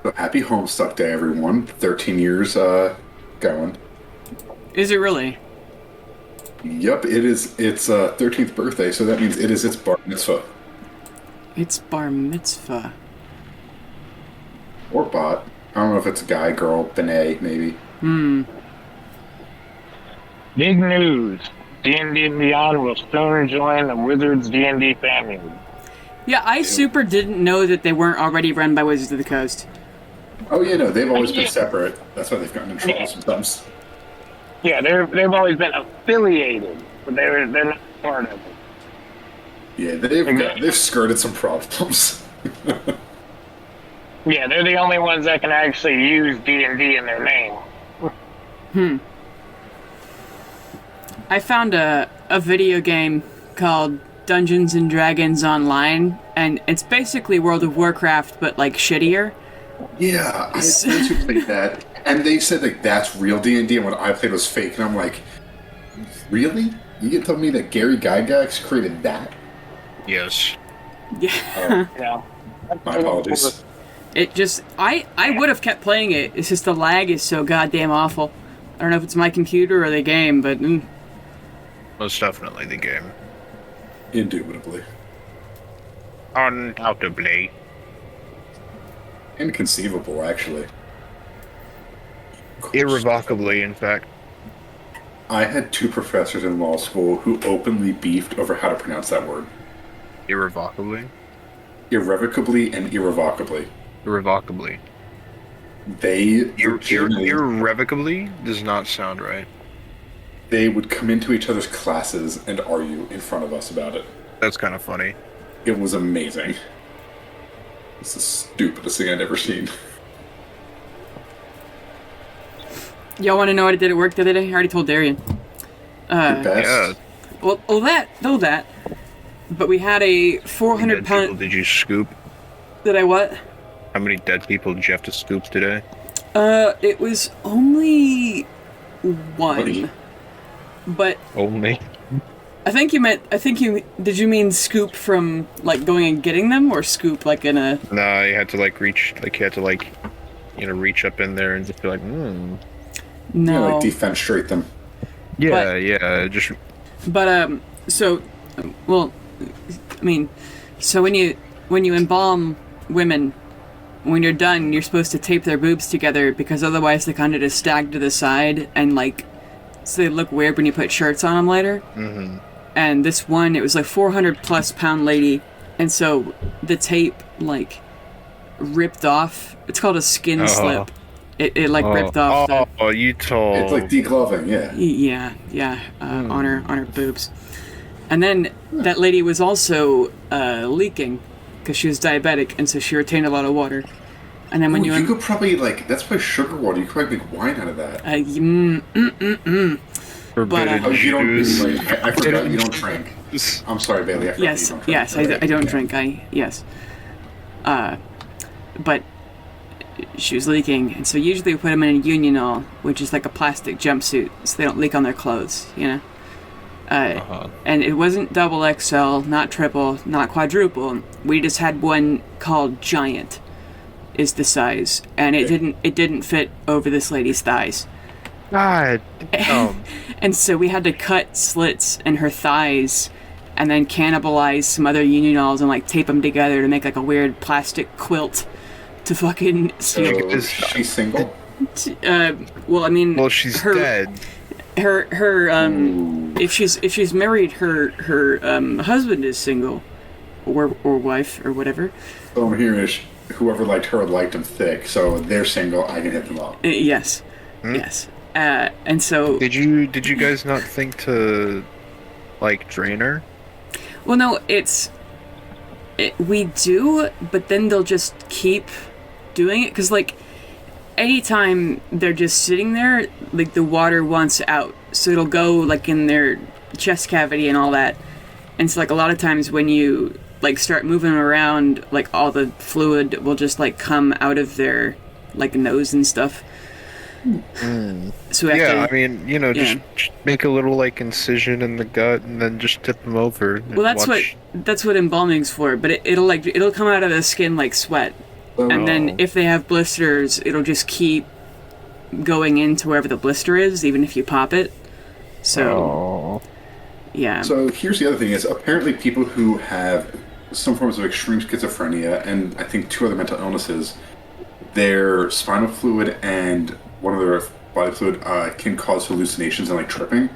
So happy Homestuck Day, everyone. 13 years going. Is it really? Yep, it is its 13th birthday, so that means it is its bar mitzvah. It's bar mitzvah. Or bot. I don't know if it's a guy, girl, Benet, maybe. Big news. D&D and Beyond will soon join the Wizards D&D family. Yeah, I super didn't know that they weren't already run by Wizards of the Coast. Oh, yeah, no, they've always been separate. That's why they've gotten in trouble sometimes. Yeah, they've always been affiliated, but they're not part of it. Yeah, they've skirted some problems. Yeah, they're the only ones that can actually use D&D in their name. I found a video game called Dungeons and Dragons Online, and it's basically World of Warcraft, but like shittier. Yeah, I had friends who played that, and they said like that's real D&D, and what I played was fake, and I'm like, really? You can tell me that Gary Gygax created that? Yes. Yeah. Yeah. My apologies. It just, I would have kept playing it. It's just the lag is so goddamn awful. I don't know if it's my computer or the game, but Most definitely the game. Indubitably. Undoubtedly. Inconceivable, actually. Irrevocably, in fact. I had two professors in law school who openly beefed over how to pronounce that word. Irrevocably? Irrevocably and irrevocably. Irrevocably. They legitimately- Irrevocably does not sound right. they would come into each other's classes and argue in front of us about it. That's kind of funny. It was amazing. It's the stupidest thing I'd ever seen. y'all want to know what I did at work the other day? I already told Darian. The best. Yeah. Well, that. But we had a 400 Dead people pound. did you scoop? Did I what? How many dead people did you have to scoop today? It was only one. Buddy. But Only. did you mean scoop from, like, going and getting them, or scoop, like, in a... Nah, you had to reach up in there and just be like, No. Yeah, like defenestrate them. Yeah, just... But, so, well, I mean, so when you embalm women, when you're done, you're supposed to tape their boobs together, because otherwise they kind of just stag to the side, and, like, so they look weird when you put shirts on them later. Mm-hmm. And this one, it was like 400 plus pound lady, and so the tape, like, ripped off. It's called a skin slip. It like ripped off the... Oh, you told... It's like degloving, yeah. Yeah, on her boobs. And then that lady was also leaking because she was diabetic, and so she retained a lot of water. And then when You could probably, like, that's probably sugar water. You could probably make wine out of that. Forbidden Oh, you don't... juice. I forgot you don't drink. I'm sorry, Bailey. I forgot Yes, you don't drink. yes, I don't drink. Yes. But she was leaking, and so usually we put them in a Unionol, which is like a plastic jumpsuit, so they don't leak on their clothes, you know? And it wasn't double XL, not triple, not quadruple. We just had one called Giant, is the size, and it didn't fit over this lady's thighs. God. And so we had to cut slits in her thighs and then cannibalize some other Unionols and like tape them together to make like a weird plastic quilt to fucking So, is she single? well, I mean, Well, she's dead. Her if she's married, her husband is single, or wife or whatever. So I'm hearing is whoever liked her liked them thick, so they're single, I can hit them up. Yes. And so Did you guys not think to, like, drain her? well, no, we do, but then they'll just keep doing it because, like, anytime they're just sitting there, like, the water wants out, so it'll go like in their chest cavity and all that. And so, like, a lot of times when you like start moving around, like, all the fluid will just like come out of their like nose and stuff. So we have to, I mean, just make a little, like, incision in the gut and then just tip them over. well, that's what embalming's for, but it'll come out of the skin like sweat. And then if they have blisters, it'll just keep going into wherever the blister is, even if you pop it. So, yeah. So here's the other thing: is apparently people who have some forms of extreme schizophrenia and I think 2 other mental illnesses, their spinal fluid and one of their body fluid can cause hallucinations and like tripping.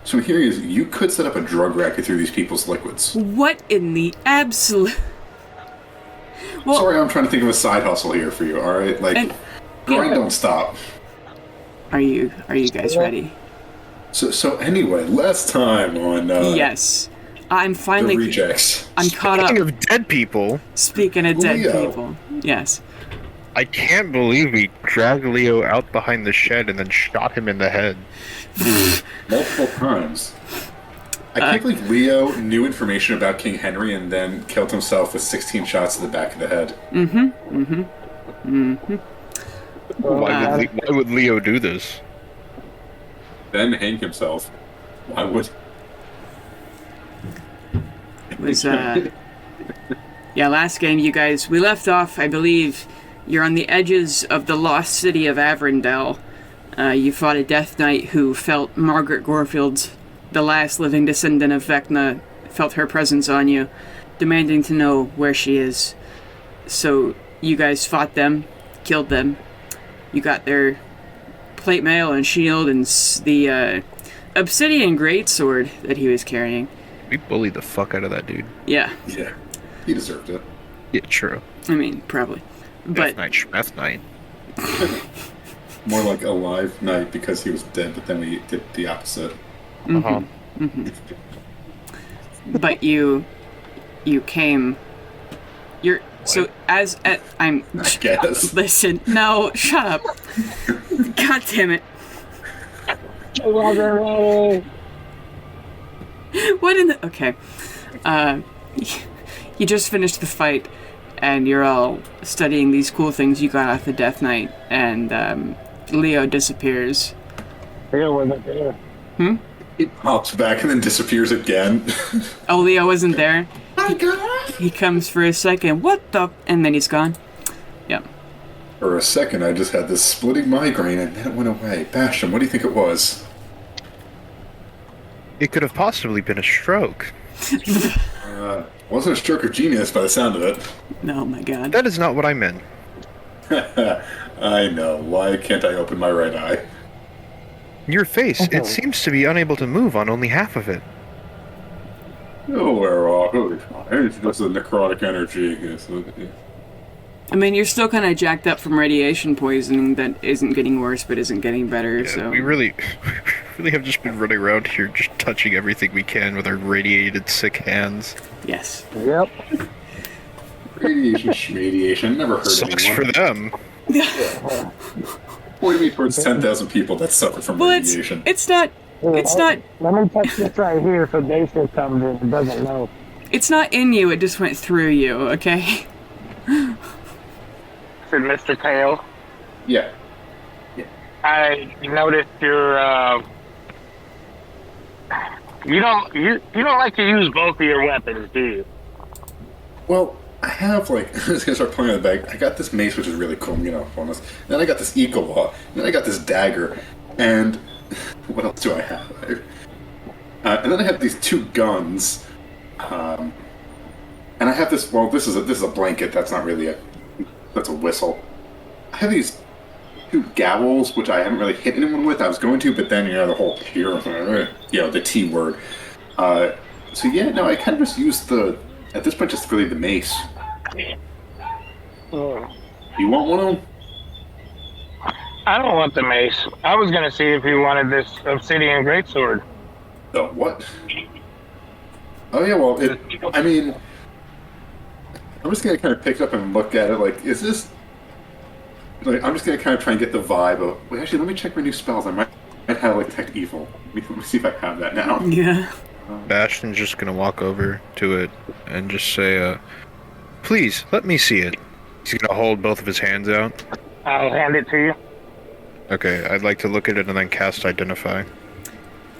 So here is you could set up a drug racket through these people's liquids. What in the absolute? Well, sorry, I'm trying to think of a side hustle here for you. All right, like grind don't stop. Are you guys ready? So anyway, last time on yes, I'm finally the rejects. I'm caught up. Speaking of dead people. Speaking of dead Leo. people, yes. I can't believe we dragged Leo out behind the shed and then shot him in the head. Multiple times. I can't believe Leo knew information about King Henry and then killed himself with 16 shots to the back of the head. Why would Leo do this? Then hang himself. Why would? Was yeah, last game you guys we left off, I believe you're on the edges of the lost city of Avrendell. You fought a Death Knight who felt Margaret Gorefield's, the last living descendant of Vecna, felt her presence on you, demanding to know where she is. So you guys fought them, killed them. You got their plate mail and shield and the obsidian greatsword that he was carrying. We bullied the fuck out of that dude. Yeah. Yeah, he deserved it. Yeah, true. I mean, probably. But Death Knight. More like a live knight because he was dead, but then we did the opposite. but you came. You're what? So as at I'm. I guess. Listen, no, shut up. God damn it. What in the? Okay. You just finished the fight, and you're all studying these cool things you got off the Death Knight, and Leo disappears. Leo wasn't there. He pops back and then disappears again. Oh, Leo wasn't there? My God! He comes for a second, what the? And then he's gone. Yep. For a second, I just had this splitting migraine and then it went away. Bastion, what do you think it was? It could have possibly been a stroke. Wasn't a stroke of genius by the sound of it. Oh my God. That is not what I meant. I know. Why can't I open my right eye? Your face, it seems to be unable to move on only half of it. Oh, we're all it's just the necrotic energy. I mean, you're still kind of jacked up from radiation poisoning that isn't getting worse but isn't getting better, Yeah, so... we really have just been running around here just touching everything we can with our radiated, sick hands. Yes. Yep. Radiation, never heard Sucks anyone. for them. Point me towards 10,000 people that suffer from Well, radiation. it's not... It's not... Let me touch this right here so Dacia comes in and doesn't know. It's not in you, it just went through you, okay? Said Mr. Tail. Yeah. I noticed your you don't like to use both of your weapons, do you? Well, I have, like, I was going to start pulling out the bag. I got this mace, which is really cool, you know, bonus. Then I got this Eco-Law. Then I got this dagger. And what else do I have? And then I have these 2 guns. And I have this, well, this is a blanket. That's not really that's a whistle. I have these 2 gavels, which I haven't really hit anyone with. I was going to, but then, you know, the whole here, you know, the T word. So yeah, no, I kind of just used at this point, just really the mace. You want one of them? I don't want the mace. I was gonna see if you wanted this obsidian greatsword. The what? Oh yeah, well, I mean, I'm just gonna kind of pick up and look at it. Like, is this? Like, I'm just gonna kind of try and get the vibe of. Wait, actually, let me check my new spells. I might have like Detect Evil. Let me see if I have that now. Yeah. Bastion's just gonna walk over to it and just say, please, let me see it. He's gonna hold both of his hands out. I'll hand it to you. Okay, I'd like to look at it and then cast Identify.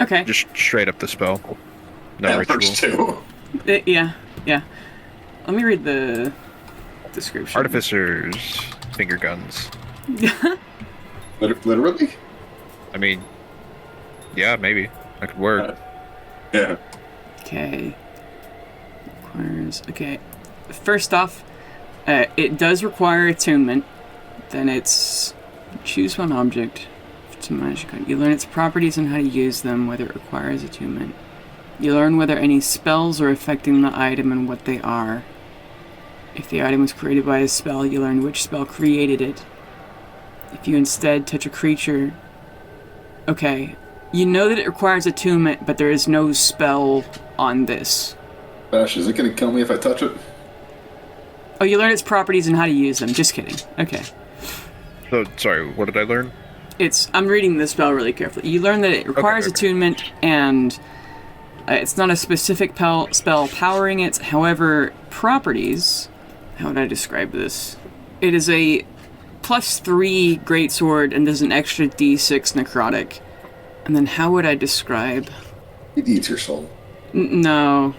Okay. Just straight up the spell. No That ritual. works too. Yeah. Let me read the description. Artificers, finger guns. Literally? I mean, yeah, maybe that could work. Yeah. Okay. Requires. Okay. First off, it does require attunement. Then it's choose one object to magic. You learn its properties and how to use them, whether it requires attunement. You learn whether any spells are affecting the item and what they are. If the item was created by a spell, you learn which spell created it. If you instead touch a creature... Okay. You know that it requires attunement, but there is no spell on this. Bash, is it gonna kill me if I touch it? Oh, you learn its properties and how to use them. Just kidding. Okay. So, sorry, what did I learn? I'm reading the spell really carefully. You learn that it requires attunement, and it's not a specific spell powering it. However, properties... How would I describe this? It is a +3 greatsword and does an extra d6 necrotic. And then how would I describe... It eats your soul. No.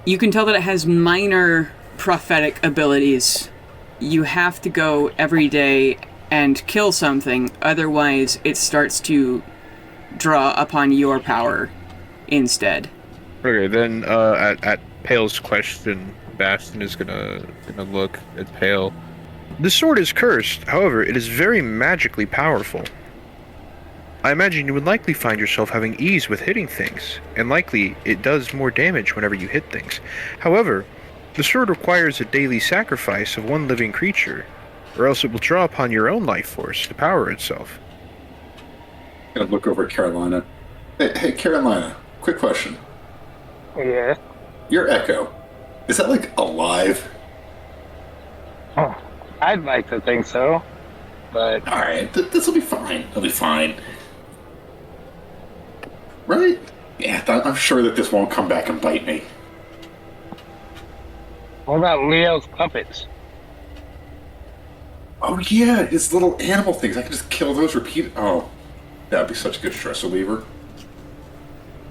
You can tell that it has minor prophetic abilities. You have to go every day and kill something, otherwise it starts to draw upon your power instead. Okay, then at Pale's question, Bastion is gonna look at Pale. The sword is cursed, however, it is very magically powerful. I imagine you would likely find yourself having ease with hitting things, and likely it does more damage whenever you hit things. However, the sword requires a daily sacrifice of one living creature, or else it will draw upon your own life force to power itself. I'm gonna look over at Carolina. Hey, Carolina, quick question. Yeah. Your Echo, is that, like, alive? Oh, I'd like to think so, but... Alright, this'll be fine. It'll be fine. Right? Yeah, I'm sure that this won't come back and bite me. What about Leo's puppets? Oh yeah, his little animal things. I can just kill those Oh, that'd be such a good stress reliever.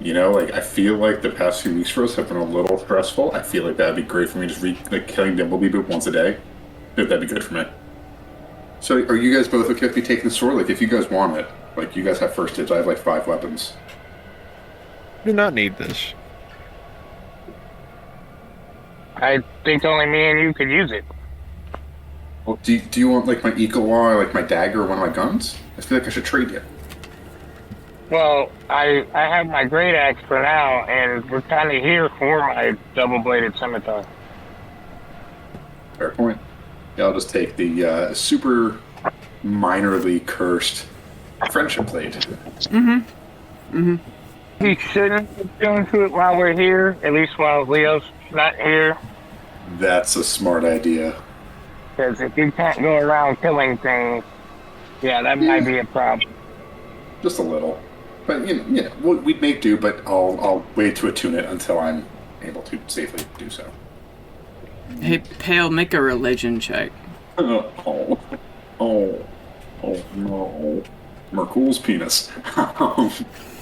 You know, like, I feel like the past few weeks for us have been a little stressful. I feel like that'd be great for me, just killing Dimbleby but once a day. That'd be good for me. So, are you guys both okay with me taking the sword? Like, if you guys want it, like, you guys have first dibs. I have, like, 5 weapons. Do not need this. I think only me and you could use it. Well, do you want, like, my Eagle-Law, or, like, my dagger, or one of my guns? I feel like I should trade you. Well, I have my great axe for now, and we're kind of here for my double-bladed scimitar. Fair point. Yeah, I'll just take the super minorly cursed friendship blade. He shouldn't go into it while we're here, at least while Leo's not here. That's a smart idea. Because if you can't go around killing things, yeah, that might be a problem. Just a little. But, you know, we'd make do, but I'll wait to attune it until I'm able to safely do so. Hey, Pale, make a religion check. Oh no. Merkul's penis.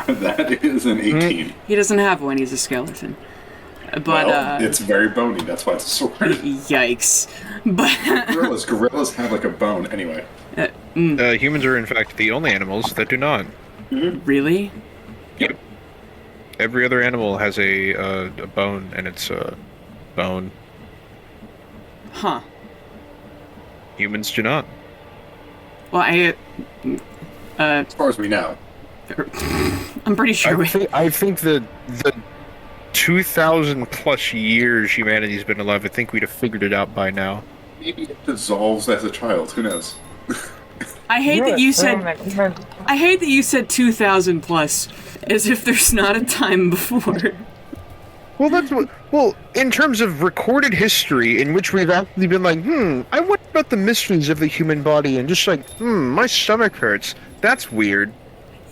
That is an 18. He doesn't have one, he's a skeleton. But, well, it's very bony, that's why it's a sword. Yikes. But Gorillas have, like, a bone, anyway. Humans are, in fact, the only animals that do not. Really? Yep. Every other animal has a bone, and it's a bone. Huh. Humans do not. Well, As far as we know. I'm pretty sure I think the 2,000 plus years humanity's been alive, I think we'd have figured it out by now. Maybe it dissolves as a child, who knows? I hate that you said 2,000 plus, as if there's not a time before. Well, that's what. Well, in terms of recorded history, in which we've actually been like, I wonder about the mysteries of the human body, and just like, my stomach hurts. That's weird.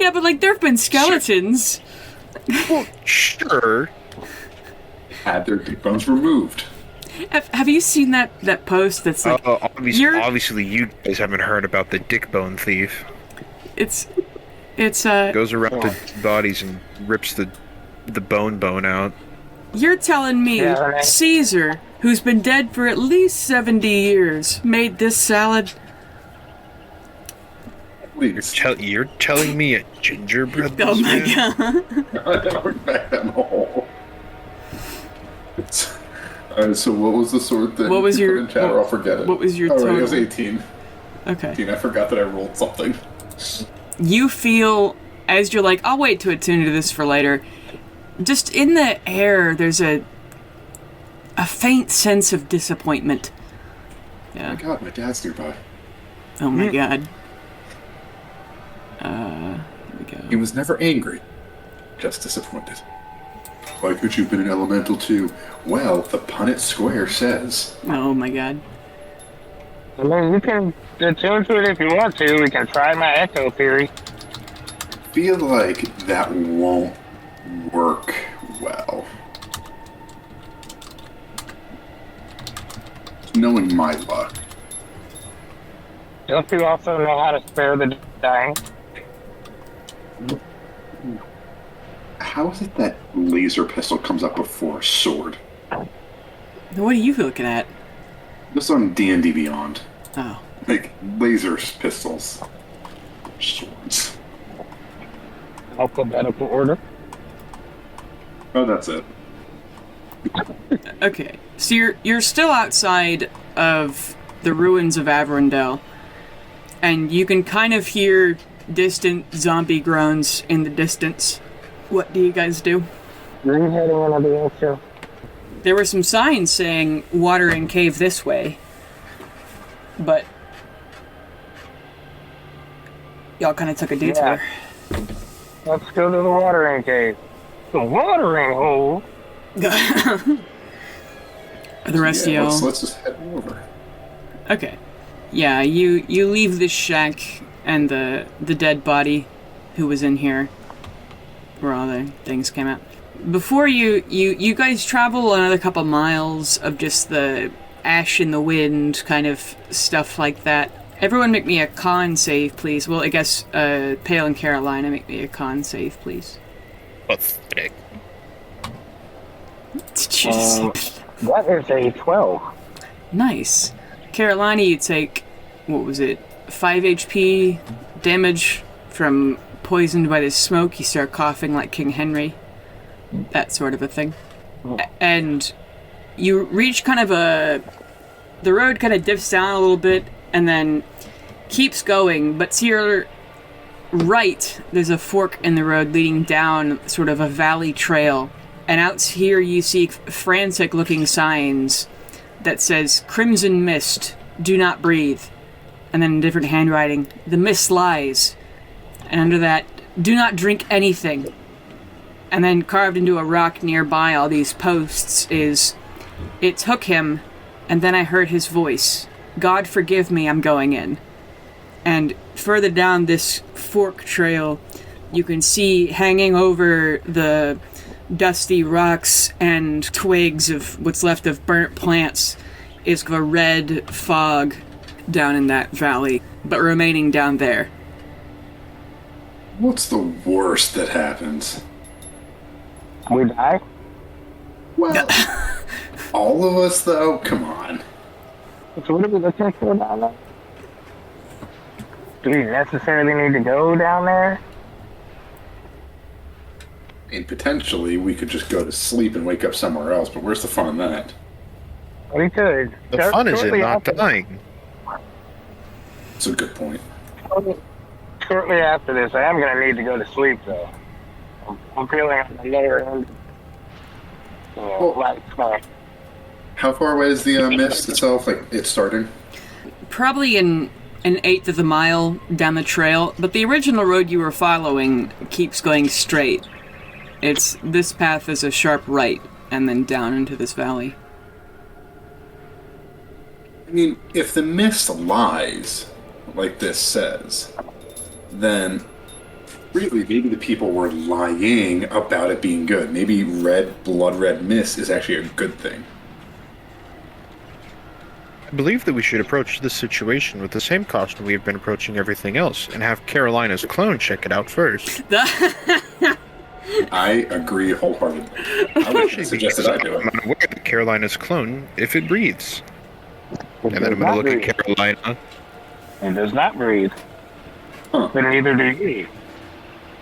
Yeah, but, like, there have been skeletons. Well, sure. Had their dick bones removed. Have you seen that post that's like... obviously you guys haven't heard about the dick bone thief. It's Goes around to bodies and rips the bone out. You're telling me Caesar who's been dead for at least 70 years, made this salad. Please. You're telling me a gingerbread? Oh my man? god. I never back that hole. So what was the sword thing? What was you your- put in chat, or I'll forget it. what was your Right, it total? was 18. Okay. 18. I forgot that I rolled something. You feel, as you're like, I'll wait to attune to this for later, just in the air, there's a faint sense of disappointment. Oh Yeah. my god, my dad's nearby. Oh my god. Here we He go. was never angry, just disappointed. Why could you have been an elemental too? Well, the Punnett Square says. Oh my god. I mean, you can attune to it if you want to. We can try my echo theory. Feel like that won't work well. Knowing my luck. Don't you also know how to spare the dying? How is it that laser pistol comes up before sword? What are you looking at? Just on D&D Beyond. Oh. Like, laser pistols. Swords. Alphabetical order. Oh, that's it. Okay. So you're still outside of the ruins of Averendell, and you can kind of hear distant zombie groans in the distance. What do you guys do? Are you heading into the answer? There were some signs saying watering cave this way, but y'all kind of took a detour. Let's go to the watering cave. The watering hole? The rest of y'all. let's just head over. Okay. Yeah, you leave this shack and the dead body who was in here where all the things came out. Before you guys travel another couple miles of just the ash in the wind kind of stuff like that. Everyone make me a con save, please. Well, I guess Pale and Carolina, make me a con save, please. Pathetic. That is a 12. Nice. Carolina, you take, what was it, 5 HP damage from poisoned by the smoke. You start coughing like King Henry. That sort of a thing. And you reach kind of the road kind of dips down a little bit and then keeps going, but to your right, there's a fork in the road leading down sort of a valley trail. And out here you see frantic looking signs that says, Crimson Mist, do not breathe. And then in different handwriting, the mist lies. And under that, do not drink anything. And then carved into a rock nearby all these posts is, it took him, and then I heard his voice. God forgive me, I'm going in. And further down this fork trail, you can see hanging over the dusty rocks and twigs of what's left of burnt plants is a red fog down in that valley, but remaining down there. What's the worst that happens? We die? Well, all of us, though? Come on. So what are we looking for down there? Do we necessarily need to go down there? And potentially, we could just go to sleep and wake up somewhere else, but where's the fun in that? We could. The fun is in Shortly not after- dying. That's a good point. Shortly after this, I am going to need to go to sleep, though. I'm feeling on the lower end. How far away is the mist itself? Like, it's starting? Probably an eighth of a mile down the trail, but the original road you were following keeps going straight. This path is a sharp right, and then down into this valley. I mean, if the mist lies, like this says, then really maybe the people were lying about it being good. Maybe blood red mist is actually a good thing. I believe that we should approach this situation with the same caution we have been approaching everything else, and have Carolina's clone check it out first. I agree wholeheartedly. I would suggest that I do I'm it. unaware that Carolina's clone if it breathes. It And then does I'm not going to look breathe. at Carolina. It does not breathe. Huh. But neither do you.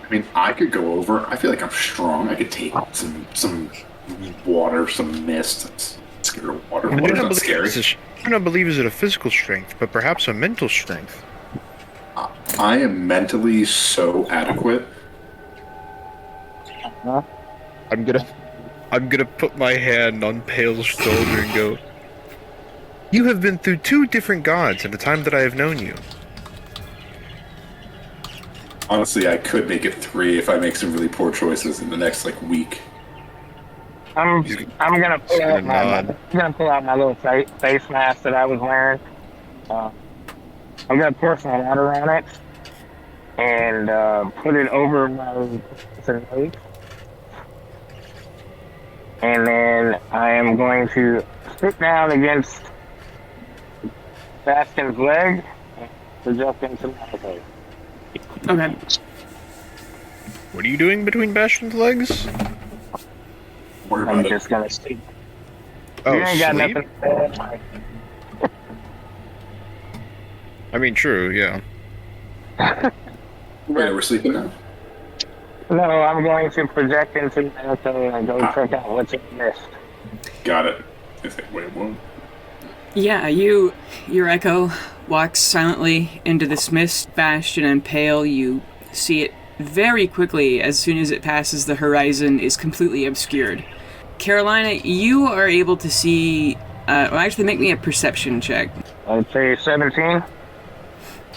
I mean, I could go over. I feel like I'm strong. I could take some water, some mist. I'm scared of water. I do Water's not not scary. believe is it a physical strength, but perhaps a mental strength. I am mentally so adequate. Huh? I'm gonna put my hand on Pale's shoulder and go, "You have been through 2 different gods in the time that I have known you." Honestly, I could make it 3 if I make some really poor choices in the next week. I'm gonna pull gonna out my nod. I'm gonna pull out my little face mask that I was wearing. I'm gonna pour some water on it and put it over my nose. And then I am going to sit down against Bastion's leg and project into my face. Okay. What are you doing between Bastion's legs? Worry I'm about it. just gonna sleep. Oh, You ain't got sleep? nothing to say. I mean, true, yeah. Wait, we're sleeping now? No, I'm going to project into my echo and go check out what's in the mist. Got it. Wait, what? Yeah, your echo walks silently into this mist. Bastion and Pale, you see it very quickly. As soon as it passes the horizon, is completely obscured. Carolina, you are able to see. Well, actually, make me a perception check. I'd say 17.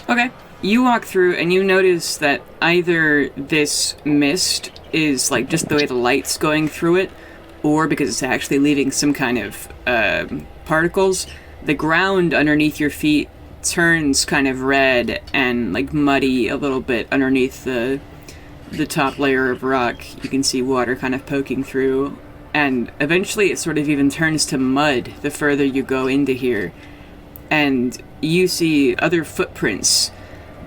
Okay. You walk through and you notice that either this mist is just the way the light's going through it, or because it's actually leaving some kind of particles, the ground underneath your feet turns kind of red and muddy a little bit underneath the top layer of rock. You can see water kind of poking through, and eventually it sort of even turns to mud the further you go into here. And you see other footprints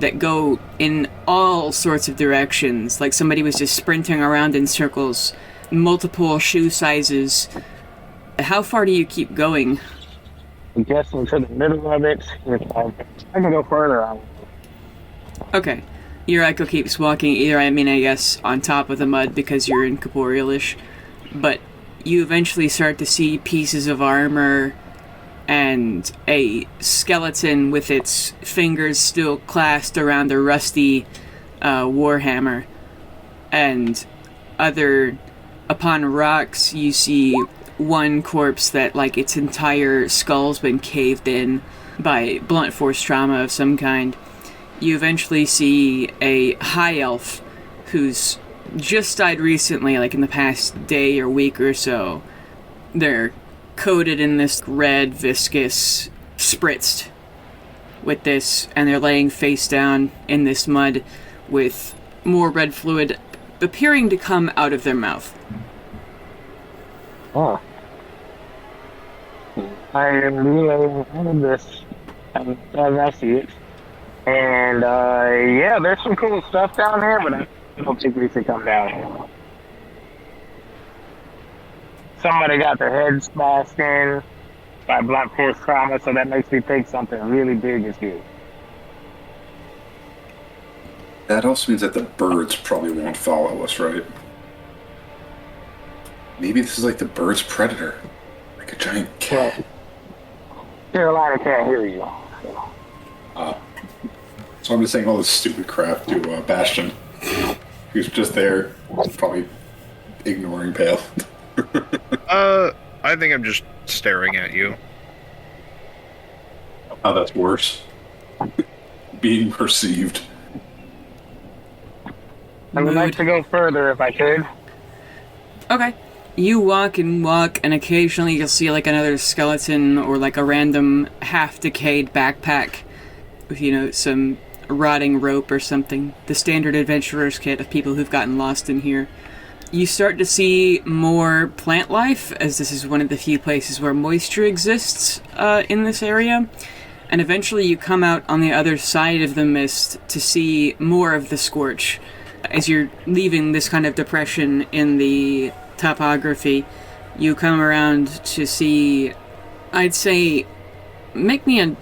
that go in all sorts of directions, like somebody was just sprinting around in circles, multiple shoe sizes. How far do you keep going? I'm guessing to the middle of it. I can go further on. Okay. Your echo keeps walking either, I guess, on top of the mud because you're incorporeal-ish, but you eventually start to see pieces of armor and a skeleton with its fingers still clasped around a rusty warhammer. And upon rocks, you see one corpse that, its entire skull's been caved in by blunt force trauma of some kind. You eventually see a high elf who's just died recently, in the past day or week or so. They're coated in this red, viscous, spritzed with this, and they're laying face down in this mud with more red fluid appearing to come out of their mouth. Oh. I am relaying all of this as I see it. And, yeah, there's some cool stuff down here, but I don't think we should come down here. Somebody got their head smashed in by blunt force trauma, so that makes me think something really big is here. That also means that the birds probably won't follow us, right? Maybe this is the bird's predator. Like a giant cat. Carolina can't hear you. So I'm just saying all this stupid crap to Bastion, who's just there, probably ignoring Pale. I think I'm just staring at you. Oh, that's worse. Being perceived. I would like to go further if I could. Okay. You walk, and occasionally you'll see another skeleton or a random half-decayed backpack with, some rotting rope or something. The standard adventurer's kit of people who've gotten lost in here. You start to see more plant life, as this is one of the few places where moisture exists in this area. And eventually you come out on the other side of the mist to see more of the scorch. As you're leaving this kind of depression in the topography, you come around to see, I'd say, make me a...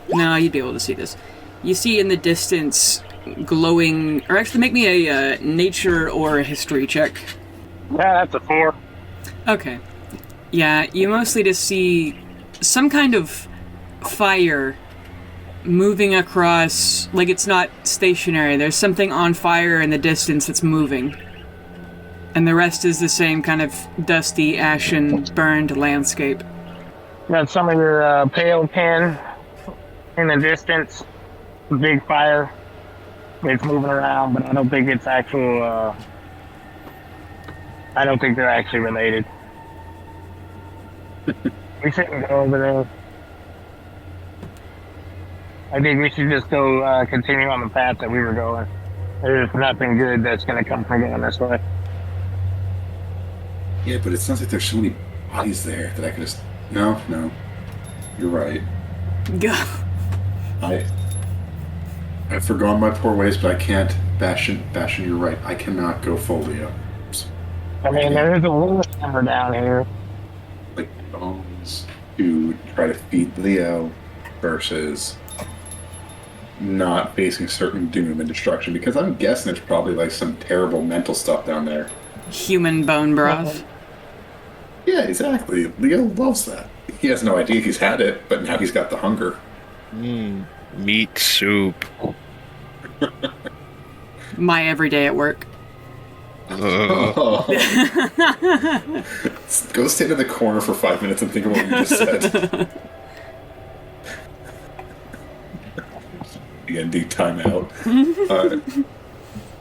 No, you'd be able to see this. You see in the distance glowing... Or actually, make me a nature or a history check. Yeah, that's a 4. Okay. Yeah, you mostly just see some kind of fire moving across... Like, it's not stationary. There's something on fire in the distance that's moving. And the rest is the same kind of dusty, ashen, burned landscape. Got some of your pale pen in the distance. Big fire. It's moving around, but I don't think it's actual... I don't think they're actually related. We shouldn't go over there. I think we should just go continue on the path that we were going. There's nothing good that's going to come from going this way. Yeah, but it sounds like there's so many bodies there that I could just... No. You're right. Go. I've forgone my poor ways, but I can't. Bastion, you're right. I cannot go full Leo. I mean, there is a war hammer down here. Like bones to try to feed Leo versus not facing certain doom and destruction, because I'm guessing there's probably like some terrible mental stuff down there. Human bone broth. Yeah, exactly. Leo loves that. He has no idea he's had it, but now he's got the hunger. Meat soup. My everyday at work. Oh. Go stand in the corner for 5 minutes and think of what you just said. Again, deep time out.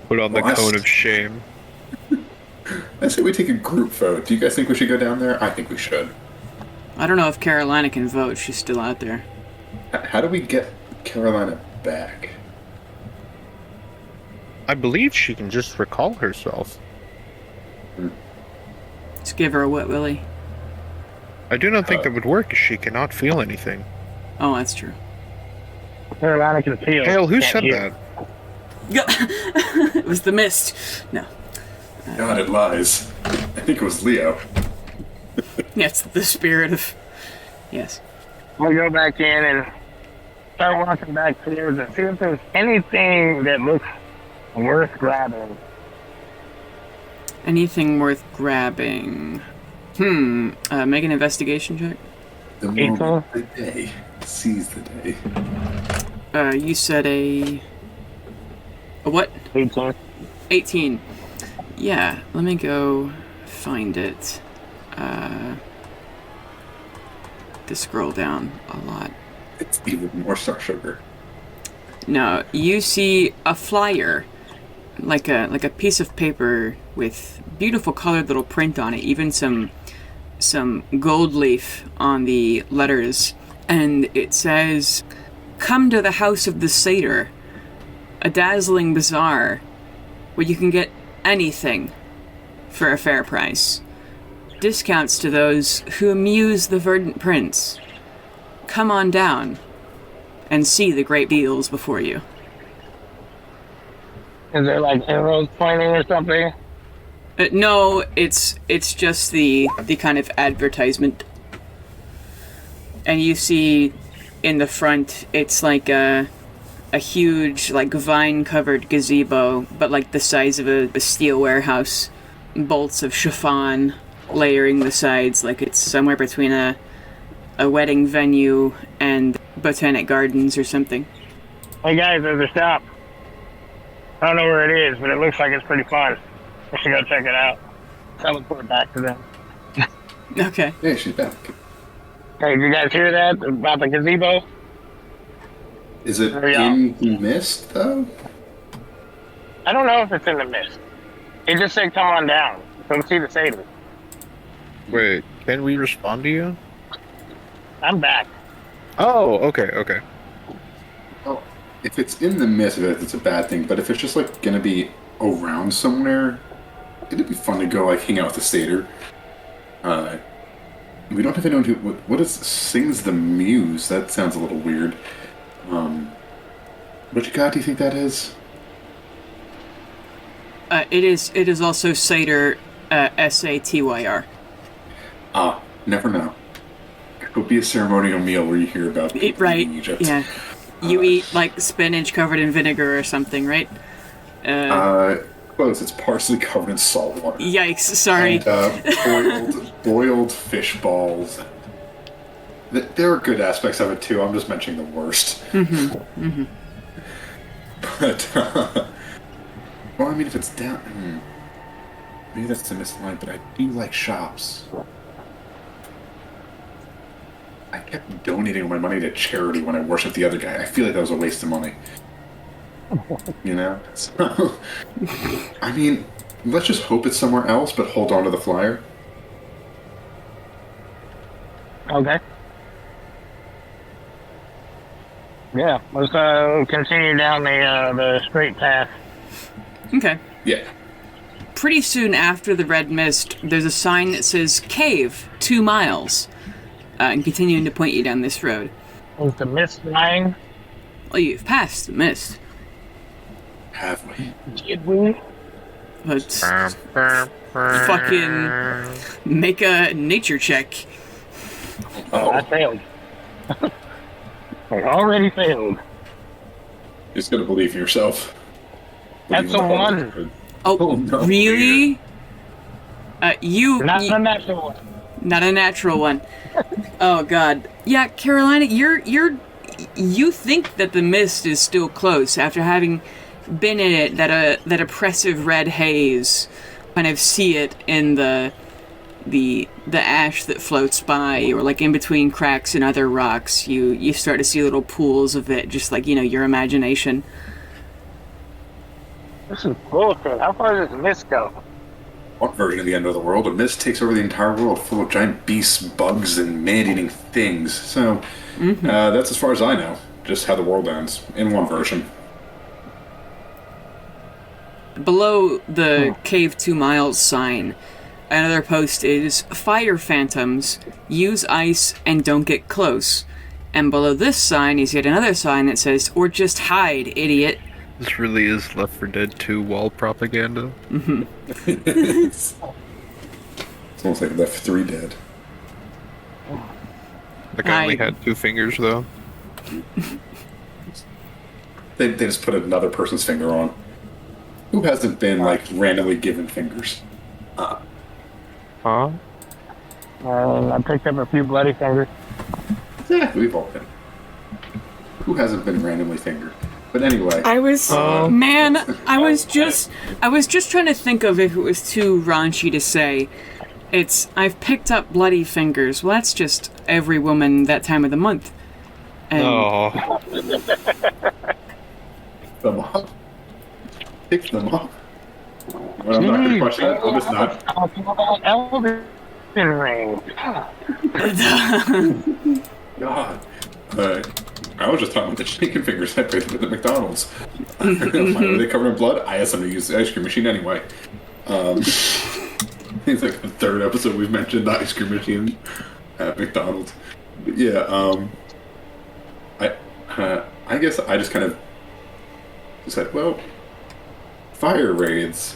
Put on the cone of shame. I say we take a group vote. Do you guys think we should go down there? I think we should. I don't know if Carolina can vote. She's still out there. How do we get Carolina back? I believe she can just recall herself. Let's give her a wet willy. I do not think that would work, as she cannot feel anything. Oh, that's true. Carolina can feel. Hale, who can't said hear. that? It was the mist. No. God, it lies. I think it was Leo. Yeah, it's the spirit of... Yes. We'll go back in and start walking back towards it. See if there's anything that looks worth grabbing. Anything worth grabbing? Make an investigation check. The moment the day sees the day. You said a what? 18. 18. Yeah, let me go find it. To scroll down a lot. It's even more Star Sugar. No, you see a flyer, like a piece of paper with beautiful colored little print on it, even some gold leaf on the letters, and it says, "Come to the House of the Satyr, a dazzling bazaar where you can get anything for a fair price. Discounts to those who amuse the verdant prince. Come on down and see the great deals before you." Is there like arrows pointing or something? No, it's just the kind of advertisement. And you see in the front, it's like a huge, like, vine-covered gazebo, but like the size of a steel warehouse. Bolts of chiffon layering the sides, like it's somewhere between a wedding venue and Botanic Gardens or something. Hey guys, there's a shop. I don't know where it is, but it looks like it's pretty fun. We should go check it out. Teleport back to them. Okay. Hey, she's back. Hey, did you guys hear that about the gazebo? Is it Hurry up. in the mist, though? I don't know if it's in the mist. It just said come on down. Come see the satyr. Wait, can we respond to you? I'm back. Oh, okay. Well, if it's in the mist, it's a bad thing. But if it's just like gonna be around somewhere, it'd be fun to go like hang out with the satyr. We don't have anyone who what is sings the muse. That sounds a little weird. Which god do you think that is? It is also Satyr, Satyr. Never know. It will be a ceremonial meal where you hear about people Right? in Egypt. Yeah. You eat like spinach covered in vinegar or something, right? Close. It's partially covered in salt water. Yikes! Sorry. And boiled fish balls. There are good aspects of it too. I'm just mentioning the worst. But well, I mean, if it's down, maybe that's the misaligned. But I do like shops. I kept donating my money to charity when I worshipped the other guy. I feel like that was a waste of money. You know? So, I mean, let's just hope it's somewhere else, but hold on to the flyer. Okay. Yeah, let's continue down the straight path. Okay. Yeah. Pretty soon after the red mist, there's a sign that says "Cave, 2 miles," and continuing to point you down this road. Is the mist lying? Well, you've passed the mist, Have we? Did we? but fucking make a nature check. I failed. I already failed. Just gotta believe in yourself. That's Believe a in the one. Lord. Oh, no, really? You Not a natural one. not a natural one. Oh God. Yeah, Carolina, you think that the mist is still close after having been in it. That oppressive red haze, kind of see it in the ash that floats by, or like in between cracks and other rocks. You start to see little pools of it, just like your imagination. This is bullshit. How far does the mist go? One version of the end of the world, a mist takes over the entire world, full of giant beasts, bugs, and man-eating things. So, that's as far as I know. Just how the world ends, in one version. Below the Cave 2 Miles sign, another post is "Fire Phantoms, use ice and don't get close." And below this sign is yet another sign that says, "Or just hide, idiot." This really is Left 4 Dead 2 wall propaganda. It's almost like Left 3 Dead. The guy only had 2 fingers, though. They just put another person's finger on. Who hasn't been, like, randomly given fingers? Huh? I picked up a few bloody fingers. Yeah, we've all been. Who hasn't been randomly fingered? But anyway. I was just trying to think of if it was too raunchy to say. I've picked up bloody fingers. Well, that's just every woman that time of the month. And Oh. Them up. Pick them up. Well, I'm not going to question that. I'm just not. Talking about Elden Ring. God. I was just talking about the chicken fingers I picked up at the McDonald's. Were they covered in blood? I asked them to use the ice cream machine anyway. It's like the 3rd episode we've mentioned the ice cream machine at McDonald's. But yeah, I guess I just kind of said, well, fire raids,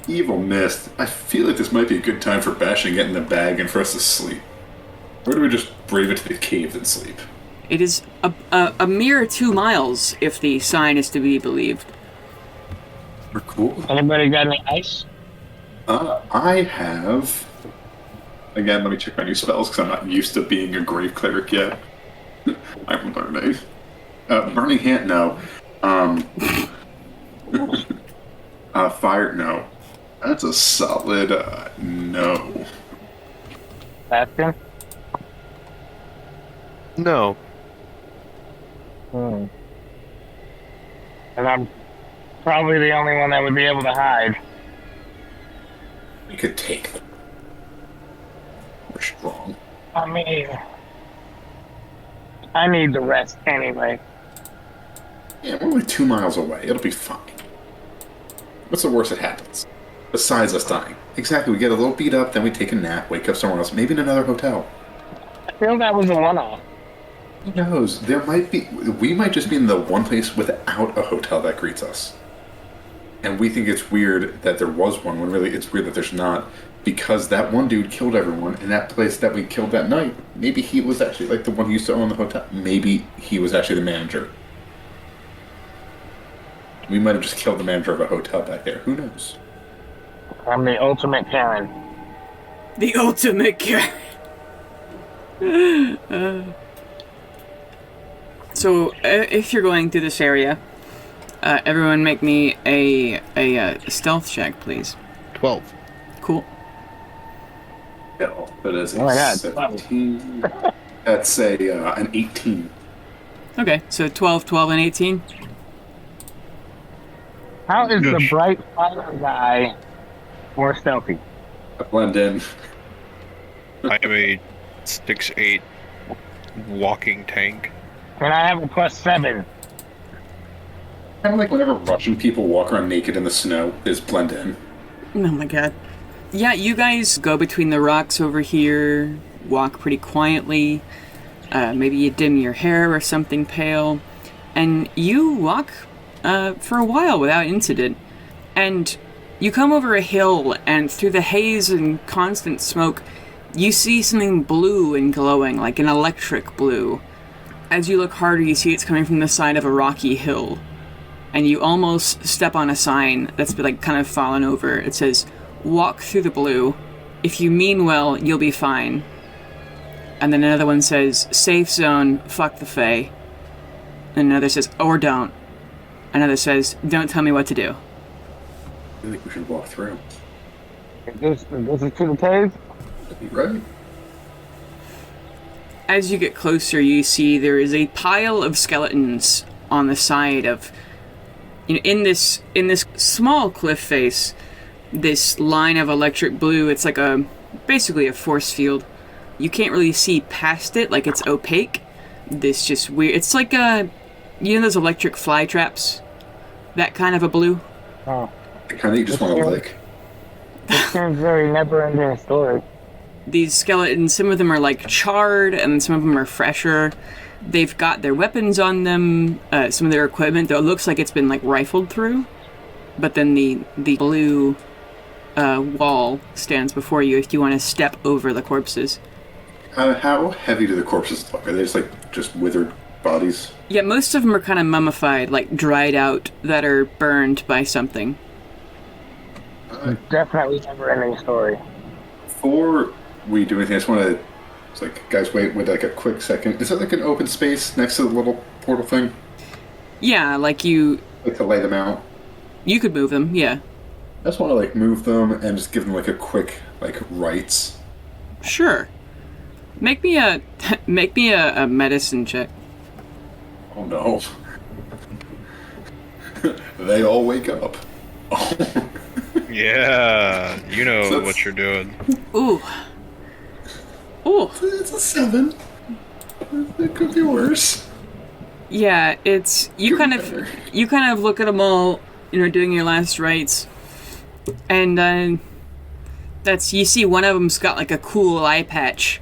evil mist. I feel like this might be a good time for Bash to get in the bag and for us to sleep. Or do we just brave it to the cave and sleep? it is a mere 2 miles, if the sign is to be believed. We're cool. Anybody got any ice? I have. Again, let me check my new spells because I'm not used to being a grave cleric yet. I'm learning. Burning hand, no. Fire, no. That's a solid no. Bastion? No. And I'm probably the only one that would be able to hide. We could take them. We're strong. I mean, I need the rest anyway. Yeah, we're only 2 miles away. It'll be fine. What's the worst that happens? Besides us dying. Exactly, we get a little beat up, then we take a nap, wake up somewhere else, maybe in another hotel. I feel that was a one-off. Who knows? We might just be in the one place without a hotel that greets us. And we think it's weird that there was one, when really it's weird that there's not. because that one dude killed everyone in that place that we killed that night. Maybe he was actually like the one who used to own the hotel. Maybe he was actually the manager. We might have just killed the manager of a hotel back there. Who knows? I'm the ultimate Karen. The ultimate Karen. So, if you're going through this area, everyone make me a stealth check, please. 12. Cool. Yeah, that is Oh my God. 17. That's an 18. Okay, so 12, 12, and 18. How is the Gosh. bright fire guy more stealthy? I blend in. I am a 6'8" walking tank. Can I have a +7? Kind of like whenever Russian people walk around naked in the snow, is blend in. Oh my god. Yeah, you guys go between the rocks over here, walk pretty quietly. Maybe you dim your hair or something pale, and you walk for a while without incident. And you come over a hill, and through the haze and constant smoke, you see something blue and glowing, like an electric blue. As you look harder, you see it's coming from the side of a rocky hill. And you almost step on a sign that's like kind of fallen over. It says, "Walk through the blue. If you mean well, you'll be fine." And then another one says, "Safe zone, fuck the Fae." And another says, "Or don't." Another says, "Don't tell me what to do." I think we should walk through. This is to the cave? That'd be right. As you get closer, you see there is a pile of skeletons on the side of, in this small cliff face, this line of electric blue. It's like basically a force field. You can't really see past it, like it's opaque. This just weird. It's like those electric fly traps, that kind of a blue. Oh. The kind that you just want to lick. This seems very never-ending story. These skeletons, some of them are like charred, and some of them are fresher. They've got their weapons on them, some of their equipment, though it looks like it's been like rifled through. But then the blue wall stands before you if you want to step over the corpses. How heavy do the corpses look? Are they just withered bodies? Yeah, most of them are kind of mummified, like dried out, that are burned by something. Definitely never-ending story. Before we do anything, I just want to... It's like, guys, wait like a quick second. Is there like an open space next to the little portal thing? Yeah, like you Like to lay them out? could move them, yeah. I just want to like move them and just give them like a quick like rites. Sure. Make me a medicine check. Oh no. They all wake up. Yeah, you know So what you're doing. Ooh. Ooh. It's a 7. It could be worse. Yeah, it's you kind of look at them all, doing your last rites, and that's you see one of them's got like a cool eye patch,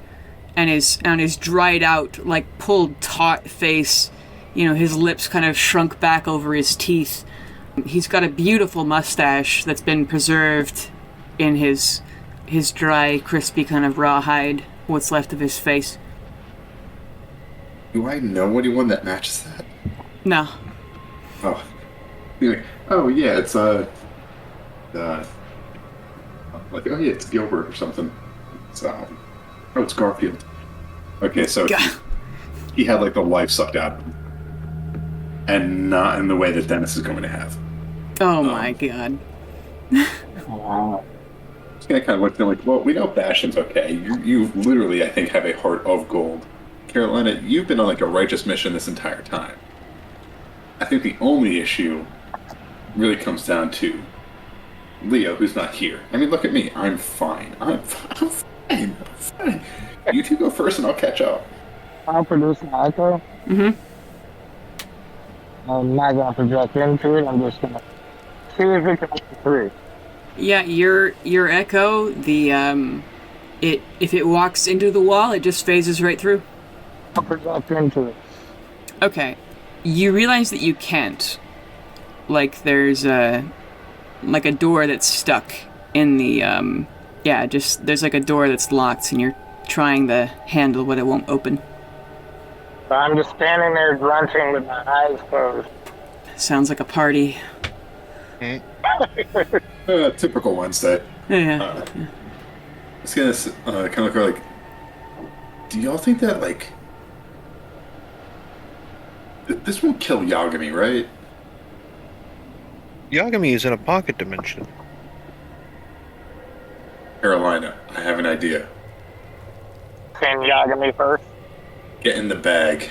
and his dried out, like pulled taut face, his lips kind of shrunk back over his teeth. He's got a beautiful mustache that's been preserved in his dry, crispy kind of rawhide. What's left of his face. Do I know anyone that matches that? No. Oh. You're like, oh yeah, it's like, oh yeah, it's Gilbert or something. It's it's Garfield. Okay, so he had like the life sucked out of him, and not in the way that Dennis is going to have. Oh my god. Just gonna kind of look at them like, well, we know Bastion's okay. You literally, I think, have a heart of gold. Carolina, you've been on like a righteous mission this entire time. I think the only issue really comes down to Leo, who's not here. I mean, look at me. I'm fine. I'm fine. You two go first, and I'll catch up. I'll produce an echo. Mm-hmm. I'm not gonna project into it. I'm just gonna see if it can make 3. Yeah, your echo, if it walks into the wall, it just phases right through. I'll project into it. Okay. You realize that you can't. Like there's a door that's stuck in the Yeah, just there's like a door that's locked and you're trying the handle but it won't open. So I'm just standing there grunting with my eyes closed. Sounds like a party. Typical Wednesday. Yeah. It's gonna kind of look like. Do y'all think that like this won't kill Yagami, right? Yagami is in a pocket dimension. Carolina, I have an idea. Send Yagami first. Get in the bag.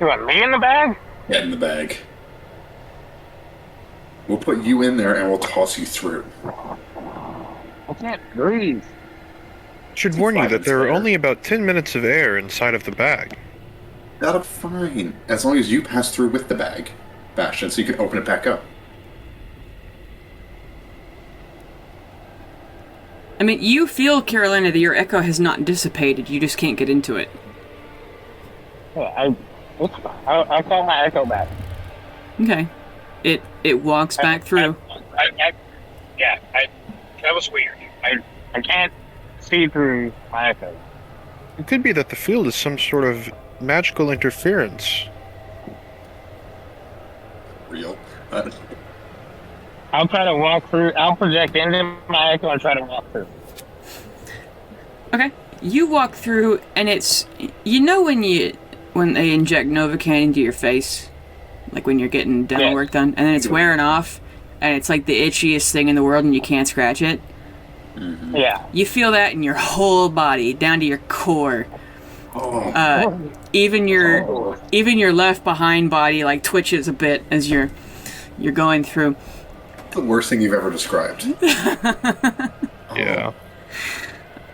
You want me in the bag? Get in the bag. We'll put you in there and we'll toss you through. I can't breathe. Should warn you that there are only about 10 minutes of air inside of the bag. That'll be fine. As long as you pass through with the bag, Bastion, so you can open it back up. I mean, you feel, Carolina, that your echo has not dissipated. You just can't get into it. Yeah, I'll call my echo back. Okay. It walks back through. That was weird. I can't see through my echo. It could be that the field is some sort of magical interference. Real. I'll try to walk through. I'll project into my echo and try to walk through. Okay. You walk through, and it's... You know when they inject Novocaine into your face? Like when you're getting dental work done? And then it's wearing off, and it's like the itchiest thing in the world, and you can't scratch it? Mm-hmm. Yeah. You feel that in your whole body, down to your core. Even your left behind body like twitches a bit as you're going through. The worst thing you've ever described. Yeah.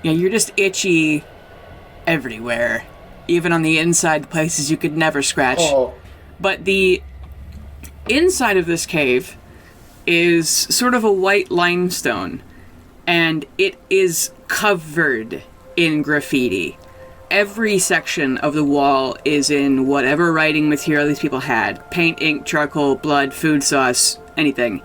Yeah, you're just itchy everywhere. Even on the inside, the places you could never scratch. Oh. But the inside of this cave is sort of a white limestone. And it is covered in graffiti. Every section of the wall is in whatever writing material these people had. Paint, ink, charcoal, blood, food sauce, anything.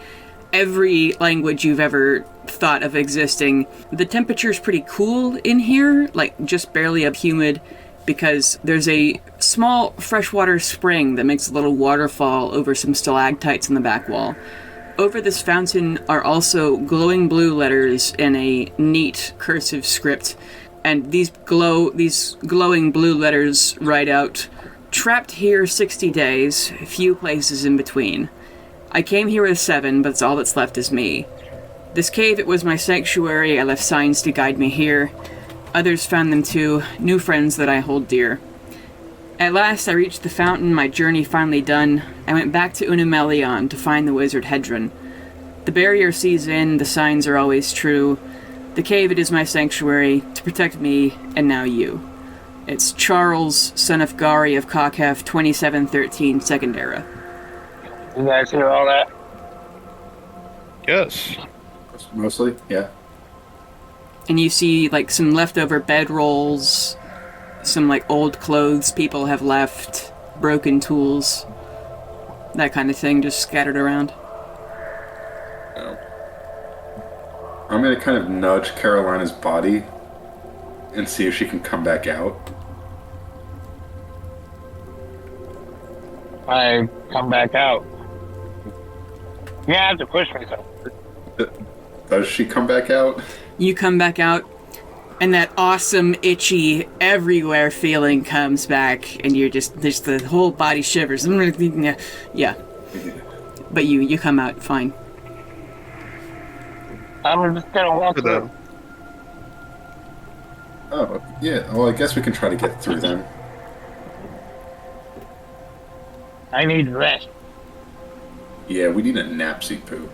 Every language you've ever thought of existing. The temperature's pretty cool in here, like just barely up humid, because there's a small freshwater spring that makes a little waterfall over some stalactites in the back wall. Over this fountain are also glowing blue letters in a neat cursive script, and these glowing blue letters write out, "Trapped here 60 days, few places in between. I came here with 7, but all that's left is me. This cave, it was my sanctuary. I left signs to guide me here. Others found them too, new friends that I hold dear. At last I reached the fountain, my journey finally done. I went back to Unamelion to find the wizard Hedron. The barrier sees in, the signs are always true. The cave, it is my sanctuary, to protect me, and now you." It's Charles, son of Gari of Kokef, 2713, Second Era. You guys hear all that? Yes. Mostly, yeah. And you see, like, some leftover bedrolls, some, like, old clothes people have left, broken tools, that kind of thing just scattered around. Oh. I'm gonna kind of nudge Carolina's body and see if she can come back out. I come back out. You have to push me so. Does she come back out? You come back out, and that awesome, itchy, everywhere feeling comes back, and you're just the whole body shivers. Yeah. But you come out fine. I'm just gonna walk For them. through. Oh, yeah. Well, I guess we can try to get through then. I need rest. Yeah, we need a nap, seat poo.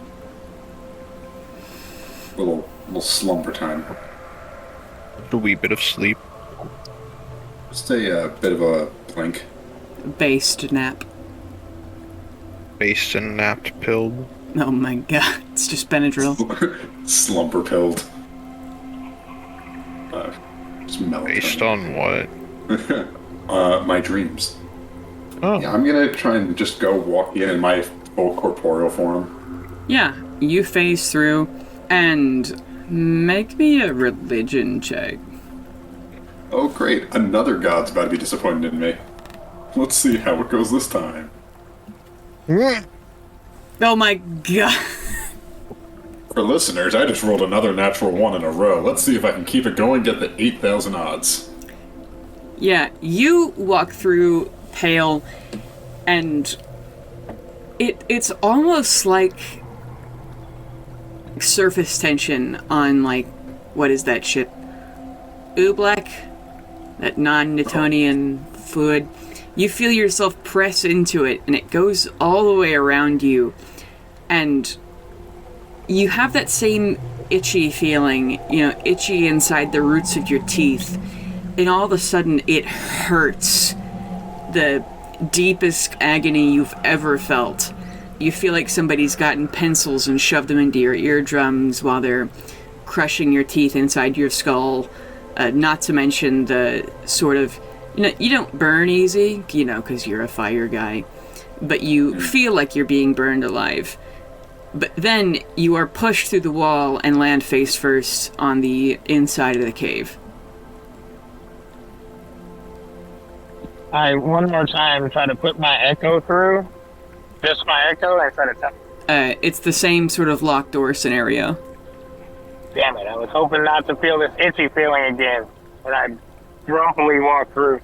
Little slumber time. A wee bit of sleep. Just a bit of a blink. Based nap. Based and napped pilled. Oh my god, it's just Benadryl. Slumber pilled. Just melatonin. Based on what? My dreams. Oh. Yeah, I'm gonna try and just go walk in my full corporeal form. Yeah, you phase through, and Make me a religion check. Oh, great. Another god's about to be disappointed in me. Let's see how it goes this time. Oh my god. For listeners, I just rolled another natural 1 in a row. Let's see if I can keep it going, get the 8,000 odds. Yeah, you walk through Pale, and it's almost like surface tension on, like, what is that ship? Oobleck? That non-Newtonian fluid. You feel yourself press into it, and it goes all the way around you, and you have that same itchy feeling, itchy inside the roots of your teeth, and all of a sudden it hurts. The deepest agony you've ever felt. You feel like somebody's gotten pencils and shoved them into your eardrums while they're crushing your teeth inside your skull. Not to mention the sort of, you don't burn easy, because you're a fire guy, but you feel like you're being burned alive. But then you are pushed through the wall and land face first on the inside of the cave. I one more time try to put my echo through. Just my echo and try to tell. It's the same sort of locked door scenario. Damn it, I was hoping not to feel this itchy feeling again. And I grumpily walk through.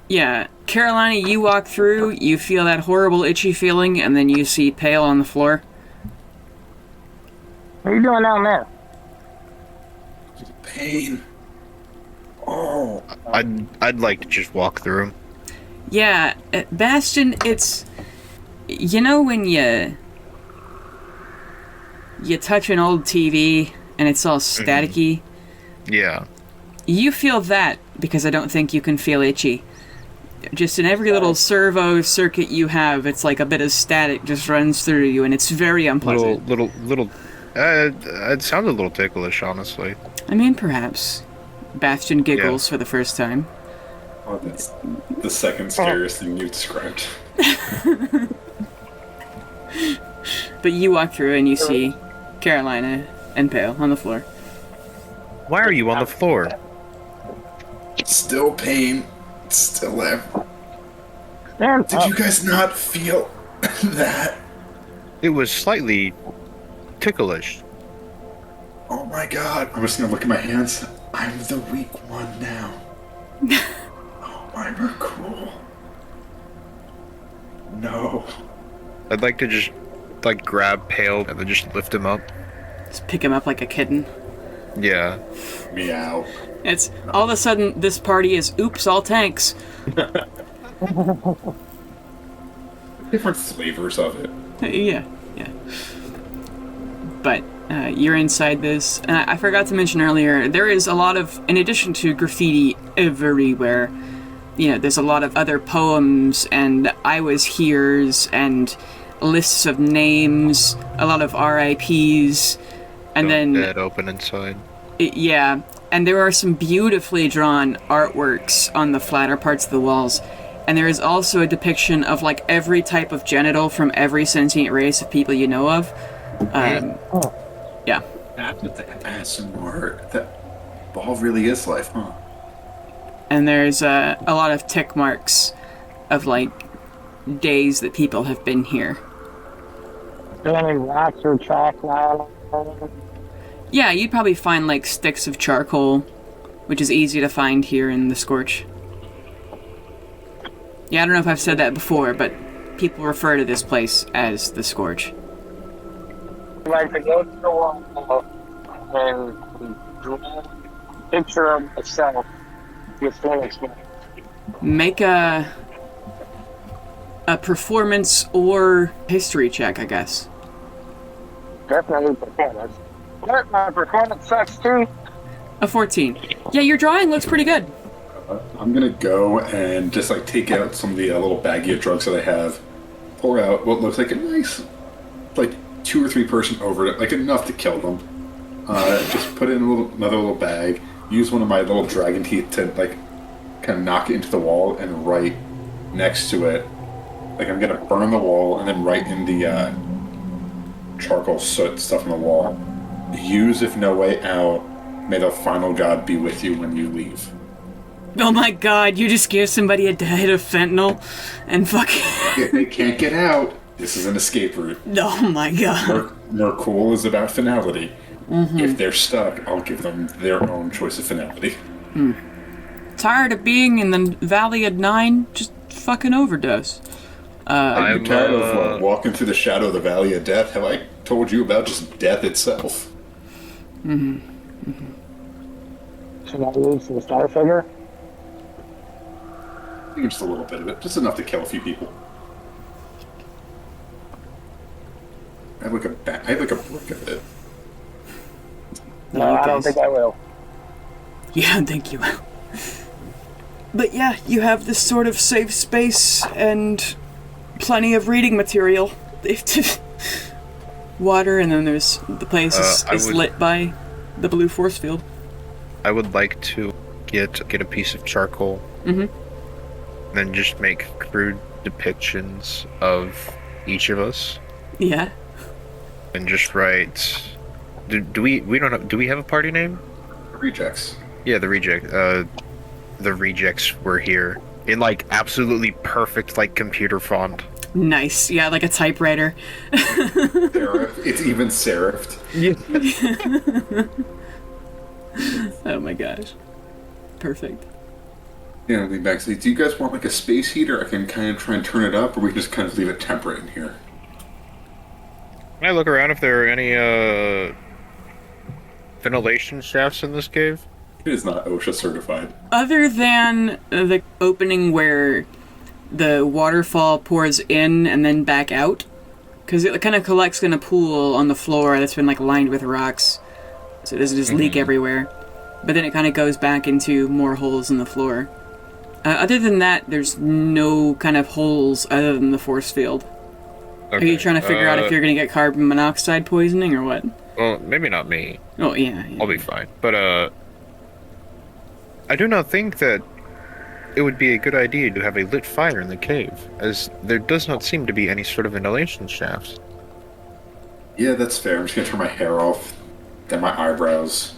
Yeah, Carolina, you walk through, you feel that horrible itchy feeling, and then you see Pale on the floor. What are you doing down there? Pain. Oh. I'd like to just walk through him. Yeah, Bastion, it's... when you touch an old TV and it's all staticky? Yeah. You feel that, because I don't think you can feel itchy. Just in every little servo circuit you have, it's like a bit of static just runs through you, and it's very unpleasant. It sounded a little ticklish, honestly. I mean, perhaps. Bastion giggles for the first time. Oh, that's the second scariest thing you've described. But you walk through and you see Carolina and Pale on the floor. Why are you on the floor? Still pain. It's still there. Stand Did up. you guys not feel that? It was slightly ticklish. Oh my god. I'm just gonna look at my hands. I'm the weak one now. Oh, mine are cool. No. I'd like to just, grab Pale and then just lift him up. Just pick him up like a kitten. Yeah. Meow. It's all of a sudden this party is oops all tanks. Different flavors of it. Yeah. But you're inside this, and I forgot to mention earlier, there is a lot of, in addition to graffiti everywhere, there's a lot of other poems and I was here's and lists of names, a lot of RIPs, and then dead open inside. Yeah, and there are some beautifully drawn artworks on the flatter parts of the walls. And there is also a depiction of, every type of genital from every sentient race of people you know of. Yeah. That's with the awesome art. That ball really is life, huh? And there's a lot of tick marks of, days that people have been here. Do any rocks or chalk now? Yeah, you'd probably find, sticks of charcoal, which is easy to find here in the Scorch. Yeah, I don't know if I've said that before, but people refer to this place as the Scorch. Like to go to the wall and draw a picture of myself with Phoenix. Make a performance or history check, I guess. Definitely performance. But my performance sucks too. A 14. Yeah, your drawing looks pretty good. I'm gonna go and just take out some of the little baggie of drugs that I have, pour out what looks like a nice, 2 or 3 person over it, enough to kill them. Just put it in another little bag. Use one of my little dragon teeth to kind of knock it into the wall, and right next to it, I'm gonna burn the wall, and then right in the charcoal soot stuff on the wall, use if no way out. May the final god be with you when you leave. Oh my god, you just give somebody a hit of fentanyl and fuck. If they can't get out, this is an escape route. Oh my god. Mercool is about finality. If they're stuck, I'll give them their own choice of finality. Tired of being in the Valley of Nine? Just fucking overdose. I'm tired of walking through the shadow of the Valley of Death. Have I told you about just death itself? Should I lose the star figure? I think just a little bit of it. Just enough to kill a few people. I have like a brick of it. No, I don't think I will. Yeah, I don't think you will. But yeah, you have this sort of safe space and plenty of reading material. Water, and then there's the place is lit by the blue force field. I would like to get a piece of charcoal. And then just make crude depictions of each of us. Yeah. And just write. Do we have a party name? The Rejects. Yeah, the reject. The rejects were here in like absolutely perfect like computer font. Nice. Yeah, like a typewriter. Serif. It's even serifed. Oh my gosh. Perfect. Yeah, lean back. So, do you guys want like a space heater? I can kind of try and turn it up, or we can just kind of leave it temperate in here. Can I look around if there are any ventilation shafts in this cave? It is not OSHA certified. Other than the opening where the waterfall pours in and then back out, because it kind of collects in a pool on the floor that's been like lined with rocks, so it doesn't just leak everywhere. But then it kind of goes back into more holes in the floor. Other than that, there's no kind of holes other than the force field. Okay. Are you trying to figure out if you're going to get carbon monoxide poisoning or what? Well, maybe not me. Oh, yeah. I'll be fine. But, I do not think that it would be a good idea to have a lit fire in the cave, as there does not seem to be any sort of ventilation shafts. Yeah, that's fair. I'm just going to turn my hair off, then my eyebrows.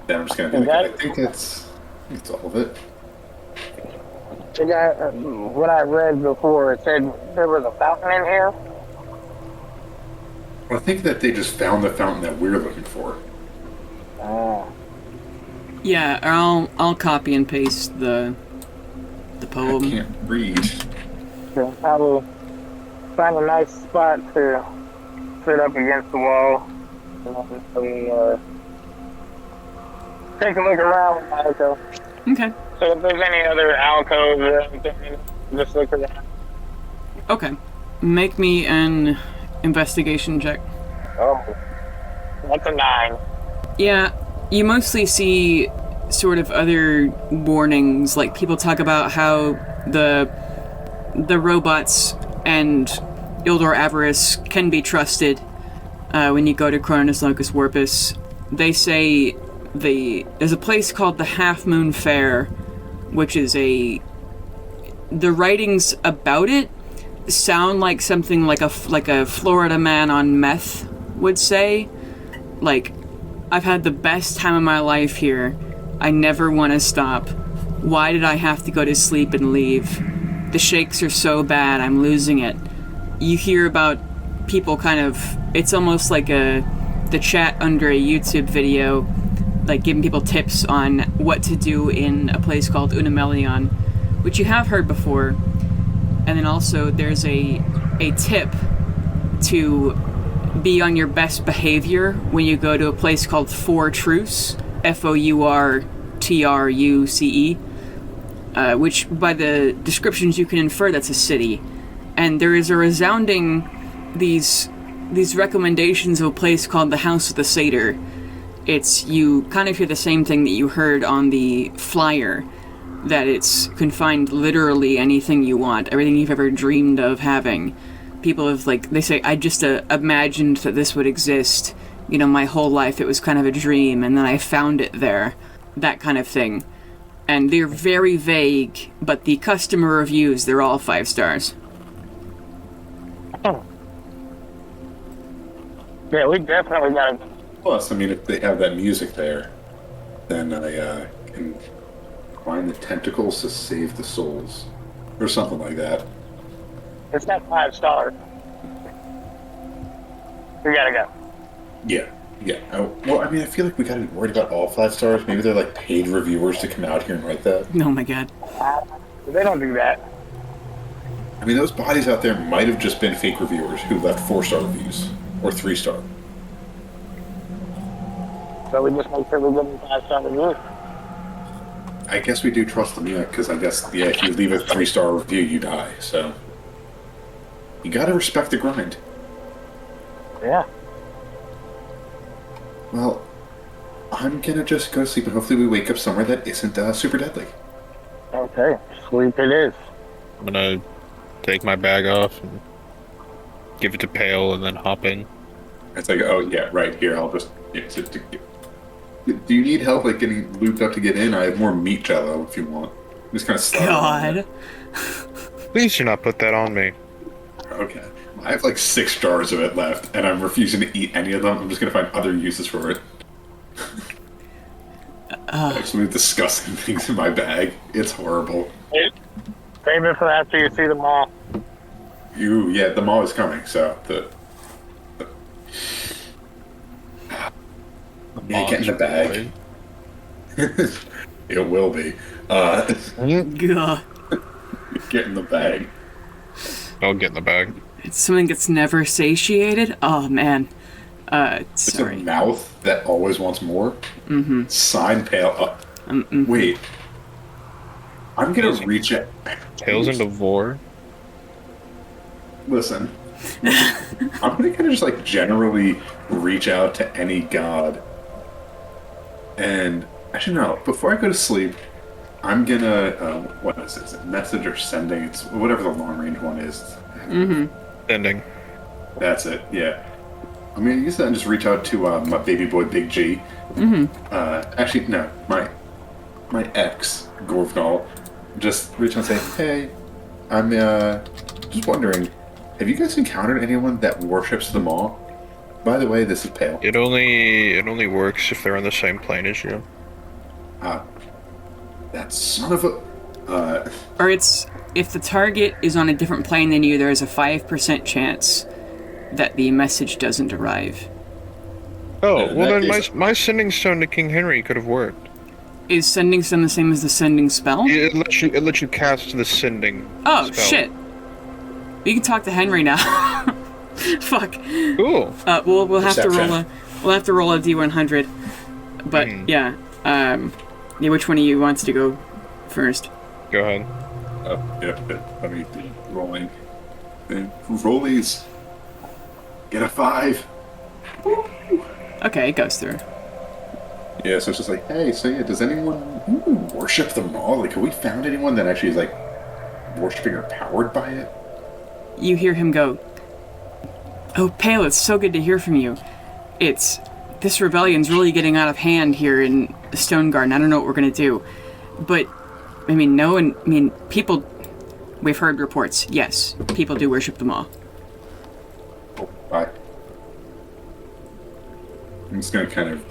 Then I'm just going to do I think it's all of it. The guy, what I read before, it said there was a fountain in here. Well, I think that they just found the fountain that we're looking for. Yeah, I'll copy and paste the poem. I can't read. So I will find a nice spot to sit up against the wall. And take a look around, Michael. Okay. So if there's any other alcoves or anything, just look around. Okay. Make me an investigation check. Oh, that's a 9. Yeah, you mostly see sort of other warnings, like people talk about how the robots and Ildor Avarice can be trusted when you go to Cronus Locus Warpus. They say there's a place called the Half Moon Fair, which is the writings about it sound like something like a Florida man on meth would say. Like, I've had the best time of my life here. I never want to stop. Why did I have to go to sleep and leave? The shakes are so bad, I'm losing it. You hear about people kind of, it's almost like the chat under a YouTube video, like giving people tips on what to do in a place called Unamelion, which you have heard before. And then also there's a tip to be on your best behavior when you go to a place called Fortruce, Fourtruce, which by the descriptions you can infer that's a city. And there is a resounding these recommendations of a place called the House of the Satyr. You kind of hear the same thing that you heard on the flyer, that it's can find literally anything you want, everything you've ever dreamed of having. People have, they say, I just imagined that this would exist, my whole life. It was kind of a dream, and then I found it there. That kind of thing. And they're very vague, but the customer reviews, they're all 5 stars. Yeah, we definitely got to Plus, I mean, if they have that music there, then I can find the tentacles to save the souls, or something like that. It's got 5 stars. We gotta go. Yeah, yeah. Well, I mean, I feel like we gotta be worried about all 5 stars. Maybe they're like paid reviewers to come out here and write that. Oh my god. They don't do that. I mean, those bodies out there might have just been fake reviewers who left 4-star reviews or 3-star. So we just make sure we give them 5-star reviews. I guess we do trust them, yeah, because I guess, yeah, if you leave a 3-star review, you die, so. You gotta respect the grind. Yeah. Well, I'm gonna just go to sleep and hopefully we wake up somewhere that isn't super deadly. Okay. Sleep it is. I'm gonna take my bag off and give it to Pale and then hop in. It's like, oh, yeah, right here, I'll just. Yeah, do you need help, like, getting looped up to get in? I have more meat jello if you want. Just kind of slide. God. Please do not put that on me. Okay. I have like 6 jars of it left, and I'm refusing to eat any of them. I'm just gonna find other uses for it. Actually, disgusting things in my bag. It's horrible. Save it for after you see the mall. Yeah, the mall is coming, so yeah, get in the bag. It will be. God. Get in the bag. I'll get in the bag. It's something that's never satiated? Oh, man. It's a Sorry. mouth that always wants more. Mm-hmm. Sign Pale up. Wait. I'm gonna reach it. Tails into Vor. Listen. I'm gonna kind of just like generally reach out to any god. And actually no, before I go to sleep, I'm gonna what is it? Is it message or sending? It's whatever the long range one is. Ending. That's it, yeah. I'm gonna use that and just reach out to my baby boy Big G. Actually no, my ex, Gorvnall, just reach out and say, hey, I'm just wondering, have you guys encountered anyone that worships the Maw? By the way, this is Pale. It only works if they're on the same plane as you. That son of a... Or it's... If the target is on a different plane than you, there is a 5% chance that the message doesn't arrive. Oh, In well that then case- my sending stone to King Henry could have worked. Is sending stone the same as the sending spell? It lets you cast the sending Oh, spell. shit. We can talk to Henry now. Fuck. Cool. We'll have to Perception. roll a D100. But yeah, which one of you wants to go first? Go ahead. yeah, let me be rolling. Then rollies. Get a 5. Okay, it goes through. Yeah, so it's just like, hey, so yeah, does anyone worship the Maw? Like, have we found anyone that actually is like worshiping or powered by it? You hear him go, "Oh, Pale, it's so good to hear from you. This rebellion's really getting out of hand here in Stone Garden. I don't know what we're gonna do. But, people, we've heard reports. Yes, people do worship the Maw. Oh, bye. I'm just gonna kind of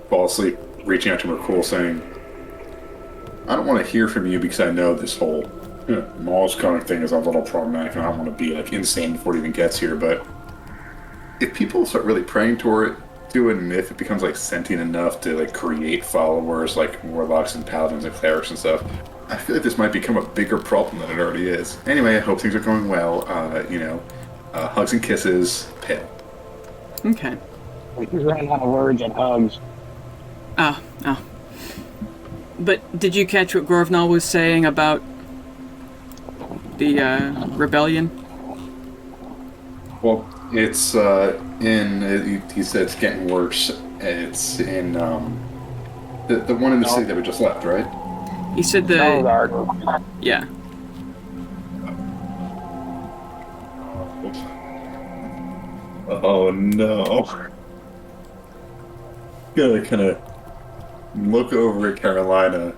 fall asleep, reaching out to Merkul, saying, I don't want to hear from you because I know this whole Maw's coming thing is a little problematic and I don't want to be like insane before it even gets here, but if people start really praying toward it, and if it becomes like sentient enough to like create followers like warlocks and paladins and clerics and stuff, I feel like this might become a bigger problem than it already is. Anyway, I hope things are going well. Hugs and kisses, Pale. Okay. He's running out of words and hugs. Oh. But did you catch what Gorvnall was saying about the rebellion? Well, it's he said it's getting worse. It's in the one in the city that we just left, right? He said the... Stargard. Yeah. Oh no. Gotta kind of look over at Carolina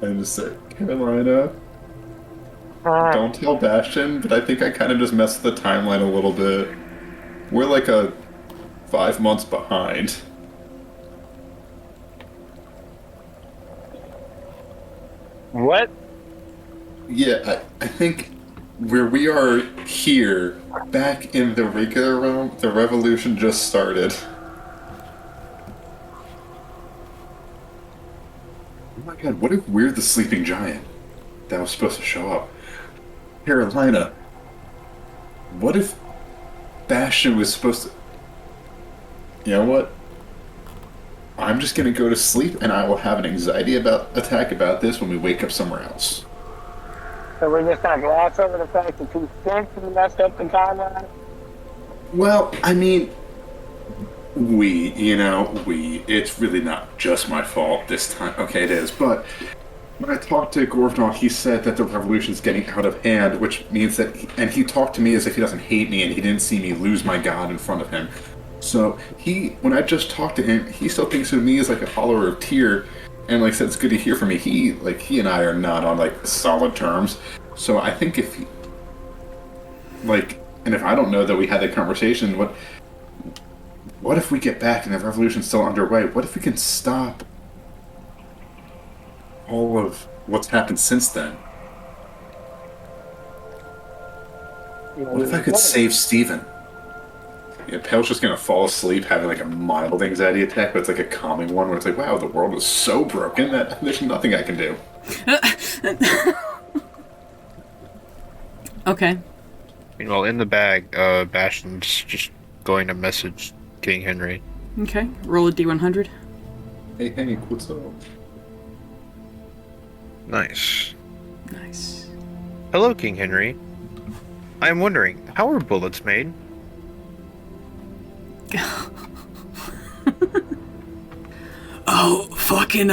and just say, Carolina, don't tell Bastion, but I think I kind of just messed with the timeline a little bit. We're like a 5 months behind. What? Yeah, I think where we are here, back in the regular realm, the revolution just started. Oh my god, what if we're the sleeping giant that was supposed to show up? Carolina, what if Bastion was supposed to... You know what? I'm just gonna go to sleep and I will have an anxiety attack about this when we wake up somewhere else. So we're just gonna gloss over the fact that you think you messed up the timeline? Well, I mean, it's really not just my fault this time. Okay, it is, but when I talked to Gorvnall, he said that the revolution's getting out of hand, which means that, and he talked to me as if he doesn't hate me and he didn't see me lose my god in front of him. So when I just talked to him, he still thinks of me as like a follower of Tyr, and like said it's good to hear from me. He and I are not on like solid terms. So I think if and if I don't know that we had that conversation, what if we get back and the revolution's still underway? What if we can stop all of what's happened since then? What if I could save Steven? Yeah, Pale's just gonna fall asleep having like a mild anxiety attack, but it's like a calming one where it's like, wow, the world is so broken that there's nothing I can do. Okay. Meanwhile, in the bag, Bastion's just going to message King Henry. Okay. Roll a D100. Hey, Hank, what's up? Nice. Nice. Hello, King Henry. I am wondering, how are bullets made? Oh, fucking,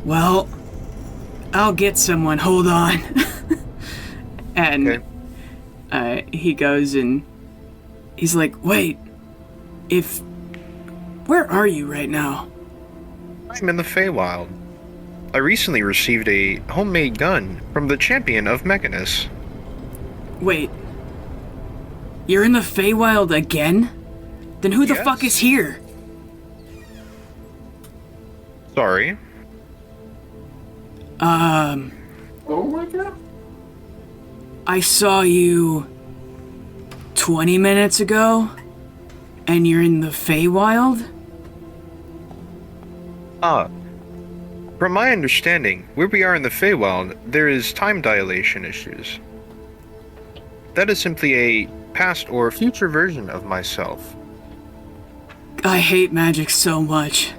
well, I'll get someone, hold on. And, Okay. He goes and he's like, wait, where are you right now? I'm in the Feywild. I recently received a homemade gun from the champion of Mechanus. Wait, you're in the Feywild again? Then who the Yes. fuck is here? Sorry. Oh my god. I saw you 20 minutes ago, and you're in the Feywild? From my understanding, where we are in the Feywild, there is time dilation issues. That is simply a past or future version of myself. I hate magic so much.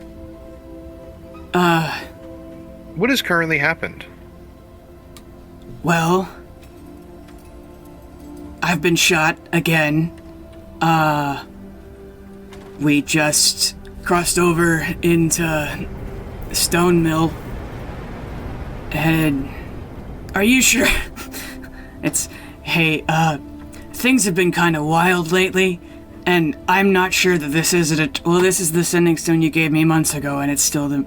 What has currently happened? Well, I've been shot again. We just crossed over into Stone Mill. And are you sure? Things have been kind of wild lately, and I'm not sure that this isn't this is the sending stone you gave me months ago, and it's still the.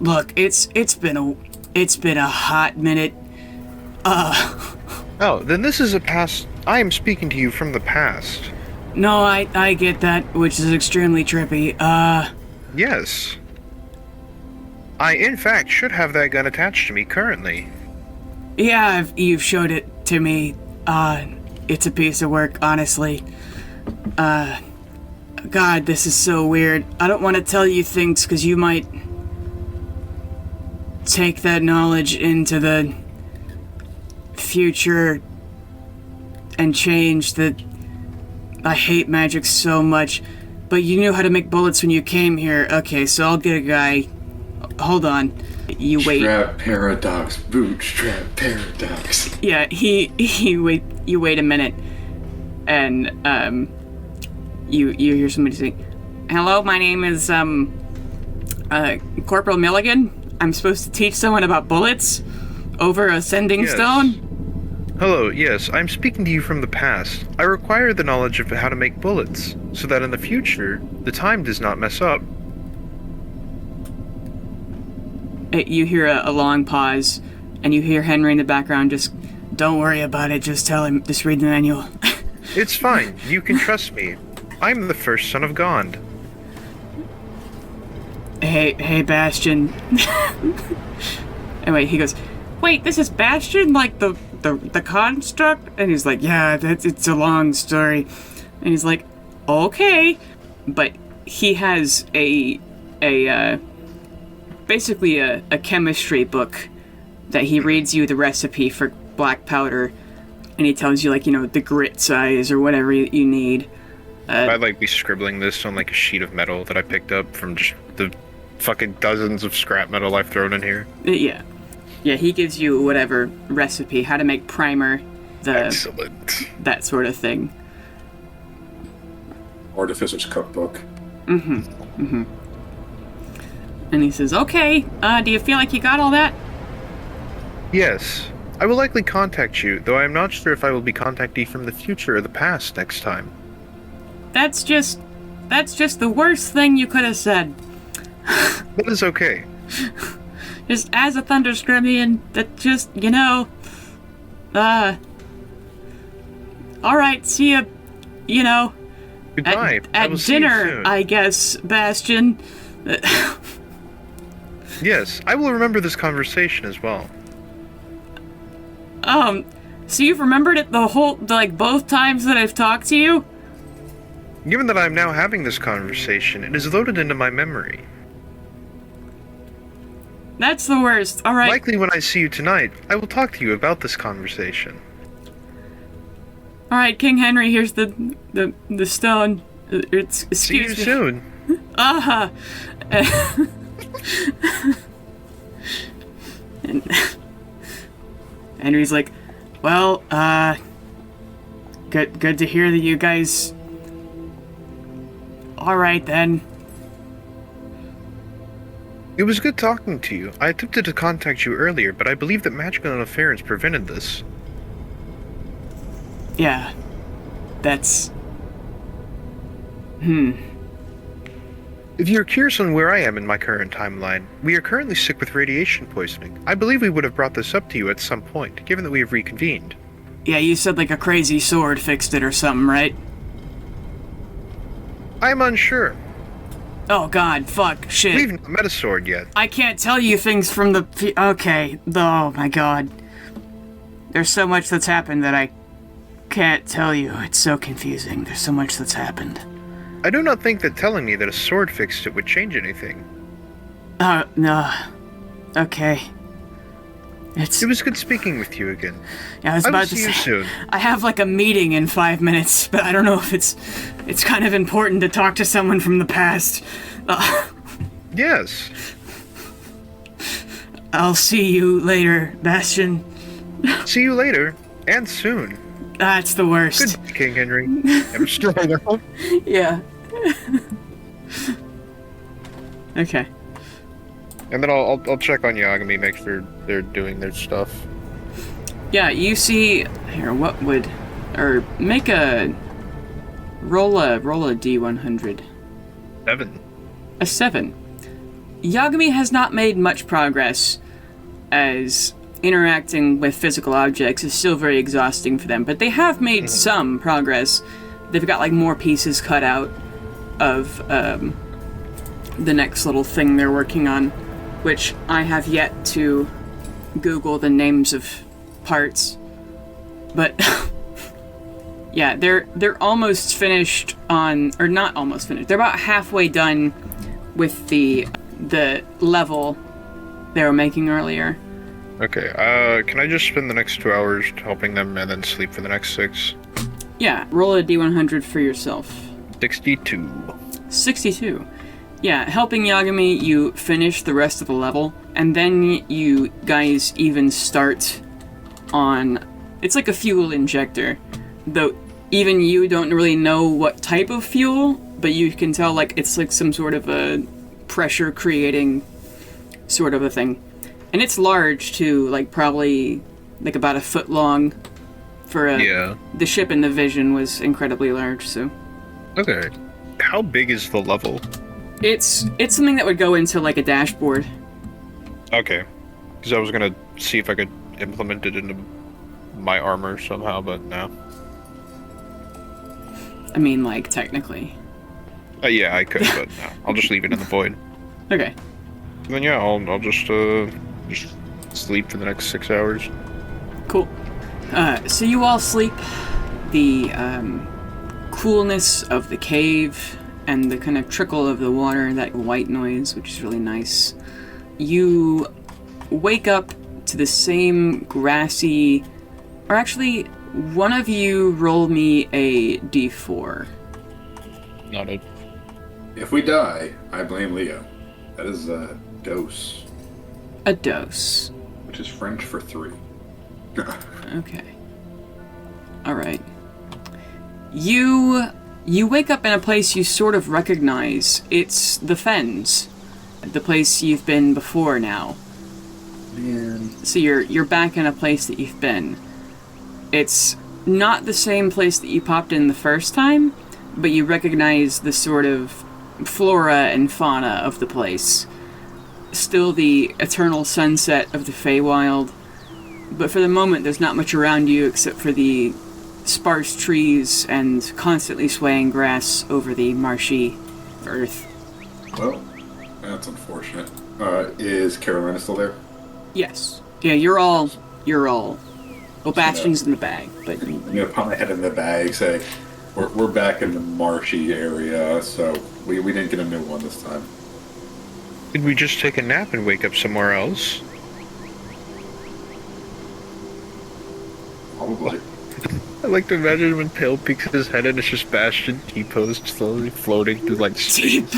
Look, it's been a hot minute. Oh, then this is a past. I am speaking to you from the past. No, I get that, which is extremely trippy. Yes. I, in fact, should have that gun attached to me currently. Yeah, you've showed it to me. It's a piece of work, honestly. God, this is so weird. I don't want to tell you things because you might take that knowledge into the future and change the... I hate magic so much, but you knew how to make bullets when you came here. Okay, so I'll get a guy. Hold on. You wait. Bootstrap paradox. Bootstrap paradox. Yeah, you wait a minute, and you hear somebody say, "Hello, my name is Corporal Milligan. I'm supposed to teach someone about bullets over a sending Yes. stone." Hello, yes, I'm speaking to you from the past. I require the knowledge of how to make bullets, so that in the future, the time does not mess up. You hear a long pause, and you hear Henry in the background just, "Don't worry about it, just tell him, just read the manual." It's fine, you can trust me. I'm the first son of Gond. Hey, Bastion. Anyway, he goes, wait, this is Bastion, like the construct? And he's like, yeah, it's a long story. And he's like, okay. But he has basically a chemistry book that he reads you the recipe for black powder, and he tells you, like, the grit size or whatever you need. I'd like be scribbling this on like a sheet of metal that I picked up from just the fucking dozens of scrap metal I've thrown in here. Yeah, he gives you whatever recipe, how to make primer, Excellent. that sort of thing. Artificer's cookbook. And he says, okay, do you feel like you got all that? Yes. I will likely contact you, though I am not sure if I will be contacting you from the future or the past next time. That's just the worst thing you could have said. That is okay. Just as a Thunderscrimian, that just, alright, see ya, Goodbye. I at will see you dinner, soon. I guess, Bastion. Yes, I will remember this conversation as well. So you've remembered it both times that I've talked to you? Given that I am now having this conversation, it is loaded into my memory. That's the worst. Alright. Likely when I see you tonight, I will talk to you about this conversation. Alright, King Henry, here's the stone. Excuse See you me. soon. And Henry's like, well, good to hear that you guys... Alright then. It was good talking to you. I attempted to contact you earlier, but I believe that magical interference prevented this. Yeah. That's... If you're curious on where I am in my current timeline, we are currently sick with radiation poisoning. I believe we would have brought this up to you at some point, given that we have reconvened. Yeah, you said like a crazy sword fixed it or something, right? I'm unsure. Oh god, fuck, shit. We've not met a sword yet. I can't tell you things from the... Okay, oh my god. There's so much that's happened that I can't tell you. It's so confusing. There's so much that's happened. I do not think that telling me that a sword fixed it would change anything. No. Okay. It was good speaking with you again. Yeah, I was I will about to see say... you soon. I have like a meeting in 5 minutes, but I don't know if it's kind of important to talk to someone from the past. Yes. I'll see you later, Bastion. See you later, and soon. That's the worst. Good, King Henry. I'm strong. Yeah. Okay. And then I'll check on Yagami, make sure they're doing their stuff. Yeah, you see here. What would, or make a roll a D100. 7. A 7. Yagami has not made much progress, as interacting with physical objects is still very exhausting for them, but they have made some progress. They've got like more pieces cut out of the next little thing they're working on, which I have yet to Google the names of parts. But yeah, they're almost finished on, or not almost finished. They're about halfway done with the level they were making earlier. Okay, can I just spend the next 2 hours helping them and then sleep for the next 6? Yeah, roll a D100 for yourself. 62. 62. Yeah, helping Yagami, you finish the rest of the level, and then you guys even start on... It's like a fuel injector, though even you don't really know what type of fuel, but you can tell like it's like some sort of a pressure creating sort of a thing. And it's large too, like probably like about a foot long for a... Yeah. The ship in the Vision was incredibly large, so... Okay. How big is the level? It's something that would go into like a dashboard. Okay. Because I was gonna see if I could implement it into my armor somehow, but no. I mean, like, technically. Yeah, I could, but no. I'll just leave it in the void. Okay. And then yeah, I'll just sleep for the next 6 hours. Cool. So you all sleep. The coolness of the cave and the kind of trickle of the water, that white noise, which is really nice. You wake up to the same grassy... Or actually, one of you roll me a d4. Noted. If we die, I blame Leo. That is a dose, A dose. which is French for 3. Okay. Alright. You wake up in a place you sort of recognize. It's the Fens. The place you've been before now. Man. So you're back in a place that you've been. It's not the same place that you popped in the first time, but you recognize the sort of flora and fauna of the place. Still the eternal sunset of the Feywild, but for the moment there's not much around you except for the sparse trees and constantly swaying grass over the marshy earth. Well, that's unfortunate. Is Carolina still there? Yes. Yeah, you're all... Well, Bastion's in the bag, but... I'm gonna put my head in the bag, say, we're back in the marshy area, so we didn't get a new one this time. Did we just take a nap and wake up somewhere else? Probably. I like to imagine when Pale peeks his head and it's just Bastion T-posed slowly floating through like space.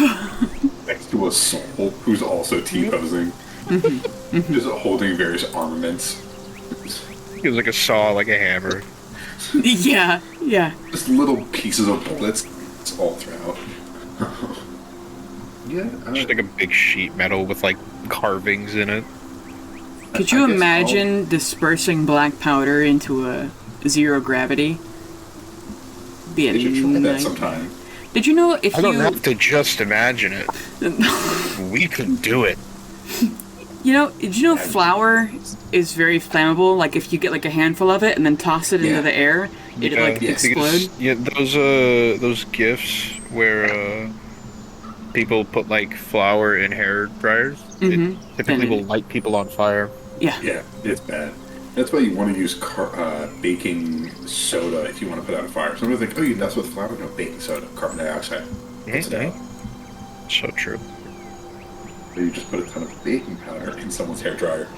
Next to a soul who's also T-posing. Just holding various armaments. He was like a saw, like a hammer. Yeah. Just little pieces of bullets all throughout. Yeah. Just like a big sheet metal with like carvings in it. Could you I guess imagine dispersing black powder into a zero gravity? Be a we should try that night- sometime. Did you know if I don't you... have to just imagine it. We can do it. Did you know flour is very flammable? Like, if you get, like, a handful of it and then toss it into the air, it'd, like, explode? Yeah, those gifs where people put, like, flour in hair dryers, it typically will light people on fire. Yeah. Yeah, it's bad. That's why you want to use baking soda if you want to put out a fire. Some people think, oh, you mess with flour? No, baking soda, carbon dioxide. Puts it out. So true. Or you just put a ton of baking powder in someone's hair dryer.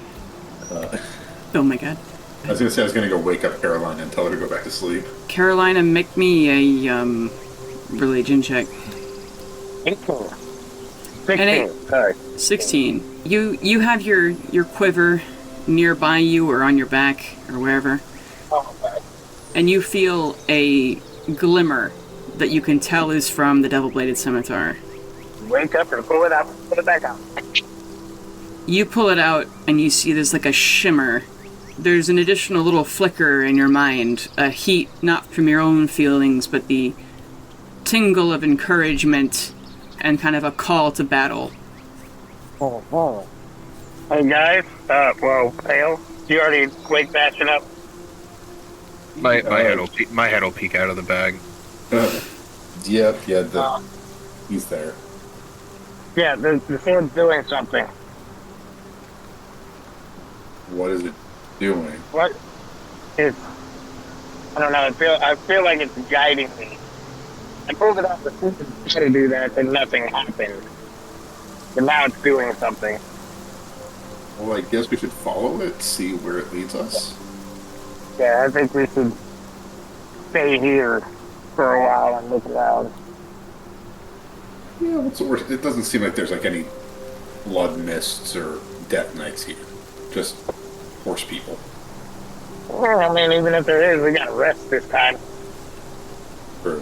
Oh my god. I was gonna go wake up Caroline and tell her to go back to sleep. Carolina, make me a, religion check. 18. And 16. Sorry. 16. You have your quiver nearby you or on your back or wherever, Oh, okay. and you feel a glimmer that you can tell is from the double-bladed scimitar. Wake up and pull it out. Put it back out. You pull it out and you see there's like a shimmer. There's an additional little flicker in your mind, a heat not from your own feelings, but the tingle of encouragement and kind of a call to battle. Oh. Hey guys, Pale, you already wake Bastion up? My head will peek out of the bag. He's there. Yeah, the sword's doing something. What is it doing? What? I don't know, I feel like it's guiding me. I pulled it out the system to try to do that, and nothing happened. But now it's doing something. Well, I guess we should follow it, see where it leads us. Yeah, I think we should stay here for a while and look around. Yeah, what's the worst? It doesn't seem like there's like any blood mists or death knights here. Just horse people. Well, I mean, even if there is, we gotta rest this time. Or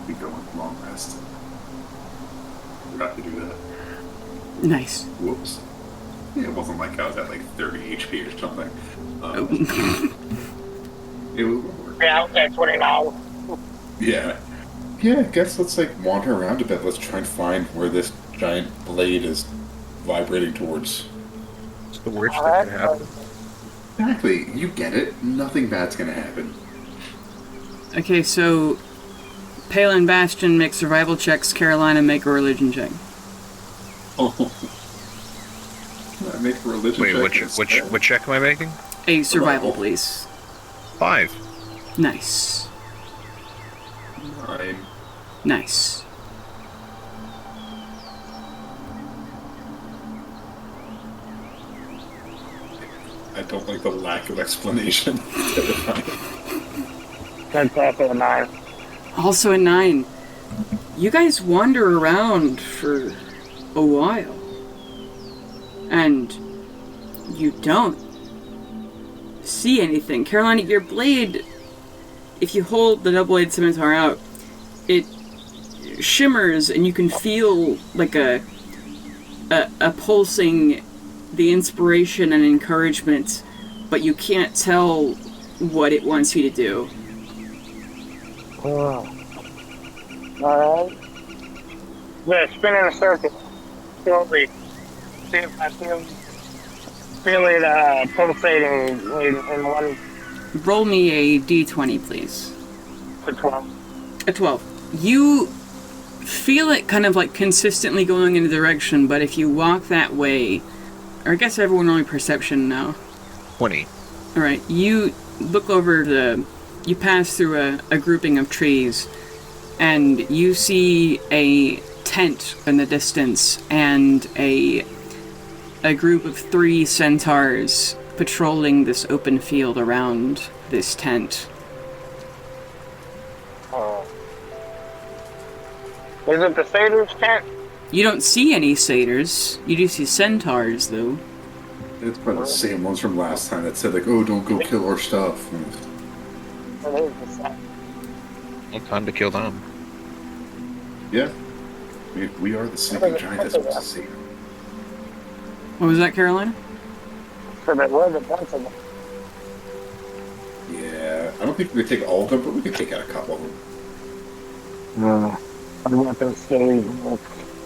we go on long rest. Forgot to do that. Nice. Whoops. Yeah, it wasn't like I was at like 30 HP or something. It was lower. Yeah, I was at 20 now. Yeah. Yeah, I guess let's like wander around a bit. Let's try and find where this giant blade is vibrating towards. It's the worst that can happen. Exactly. You get it. Nothing bad's gonna happen. Okay, so Pale and Bastion make survival checks. Carolina, make a religion check. Oh. I make a religion Wait, check. which check am I making? A survival, please. 5. Nice. 9. Nice. I don't like the lack of explanation. That's also a 9. Also a 9. You guys wander around for a while. And you don't see anything. Carolina, your blade, if you hold the double-bladed scimitar out, it shimmers and you can feel like a pulsing, the inspiration and encouragement, but you can't tell what it wants you to do. Alright. I'm gonna spin in a circle. Slowly. See if I feel it pulsating in one Roll me a d20, please. to 12. A 12. You feel it kind of like consistently going in a direction, but if you walk that way, or I guess everyone only perception now. 20. Alright, you look over you pass through a grouping of trees, and you see a tent in the distance, and a group of 3 centaurs patrolling this open field around this tent. Is it the satyrs tent? You don't see any satyrs. You do see centaurs, though. It's probably the same ones from last time that said, like, oh, don't go kill our stuff. Or is the set? Well, time to kill them. Yeah. We are the sleeping giant that's supposed to see. What was that, Carolina? So there was a bunch of them. Yeah. I don't think we could take all of them, but we could take out a couple of them. No. I want those silly look.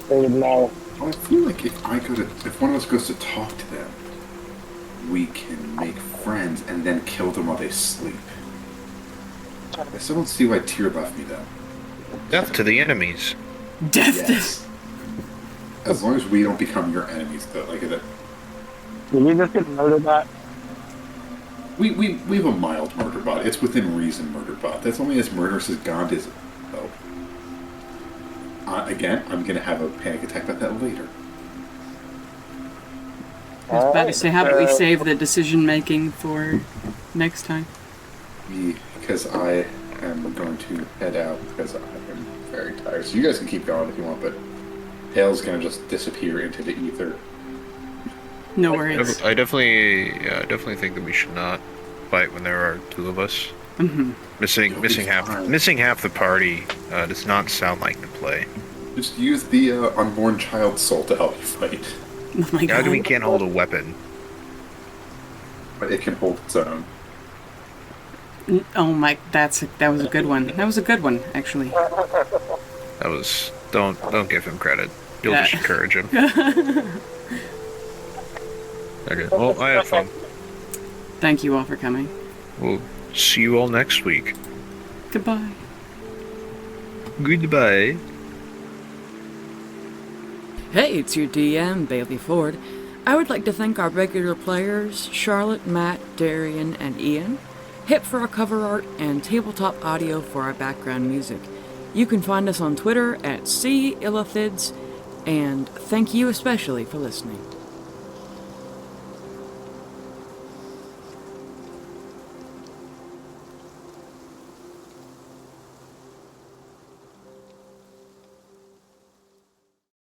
They would know. I feel like if one of us goes to talk to them, we can make friends and then kill them while they sleep. I still don't see why Tyr left me though. Death to the enemies. Death! Yes. As long as we don't become your enemies though, like that. Did you just get murdered that? We have a mild murder bot. It's within reason murder bot. That's only as murderous as Gond is though. Again, I'm gonna have a panic attack about that later. I was about to say, how about we save the decision making for next time? Because I am going to head out because I am very tired. So you guys can keep going if you want, but Hale's gonna just disappear into the ether. No worries. I definitely think that we should not fight when there are 2 of us. Mm-hmm. Missing half the party does not sound like the play. Just use the unborn child soul to help you fight. Oh my god. Alchemy can't hold a weapon. But it can hold its own. Oh my, that was a good one. That was a good one, actually. That was don't give him credit. You'll just encourage him. Okay. Well, I have fun. Thank you all for coming. We'll see you all next week. Goodbye. Goodbye. Hey, it's your DM, Bailey Ford. I would like to thank our regular players, Charlotte, Matt, Darian, and Ian, Hip for our cover art, and Tabletop Audio for our background music. You can find us on Twitter at @Illithids, and thank you especially for listening.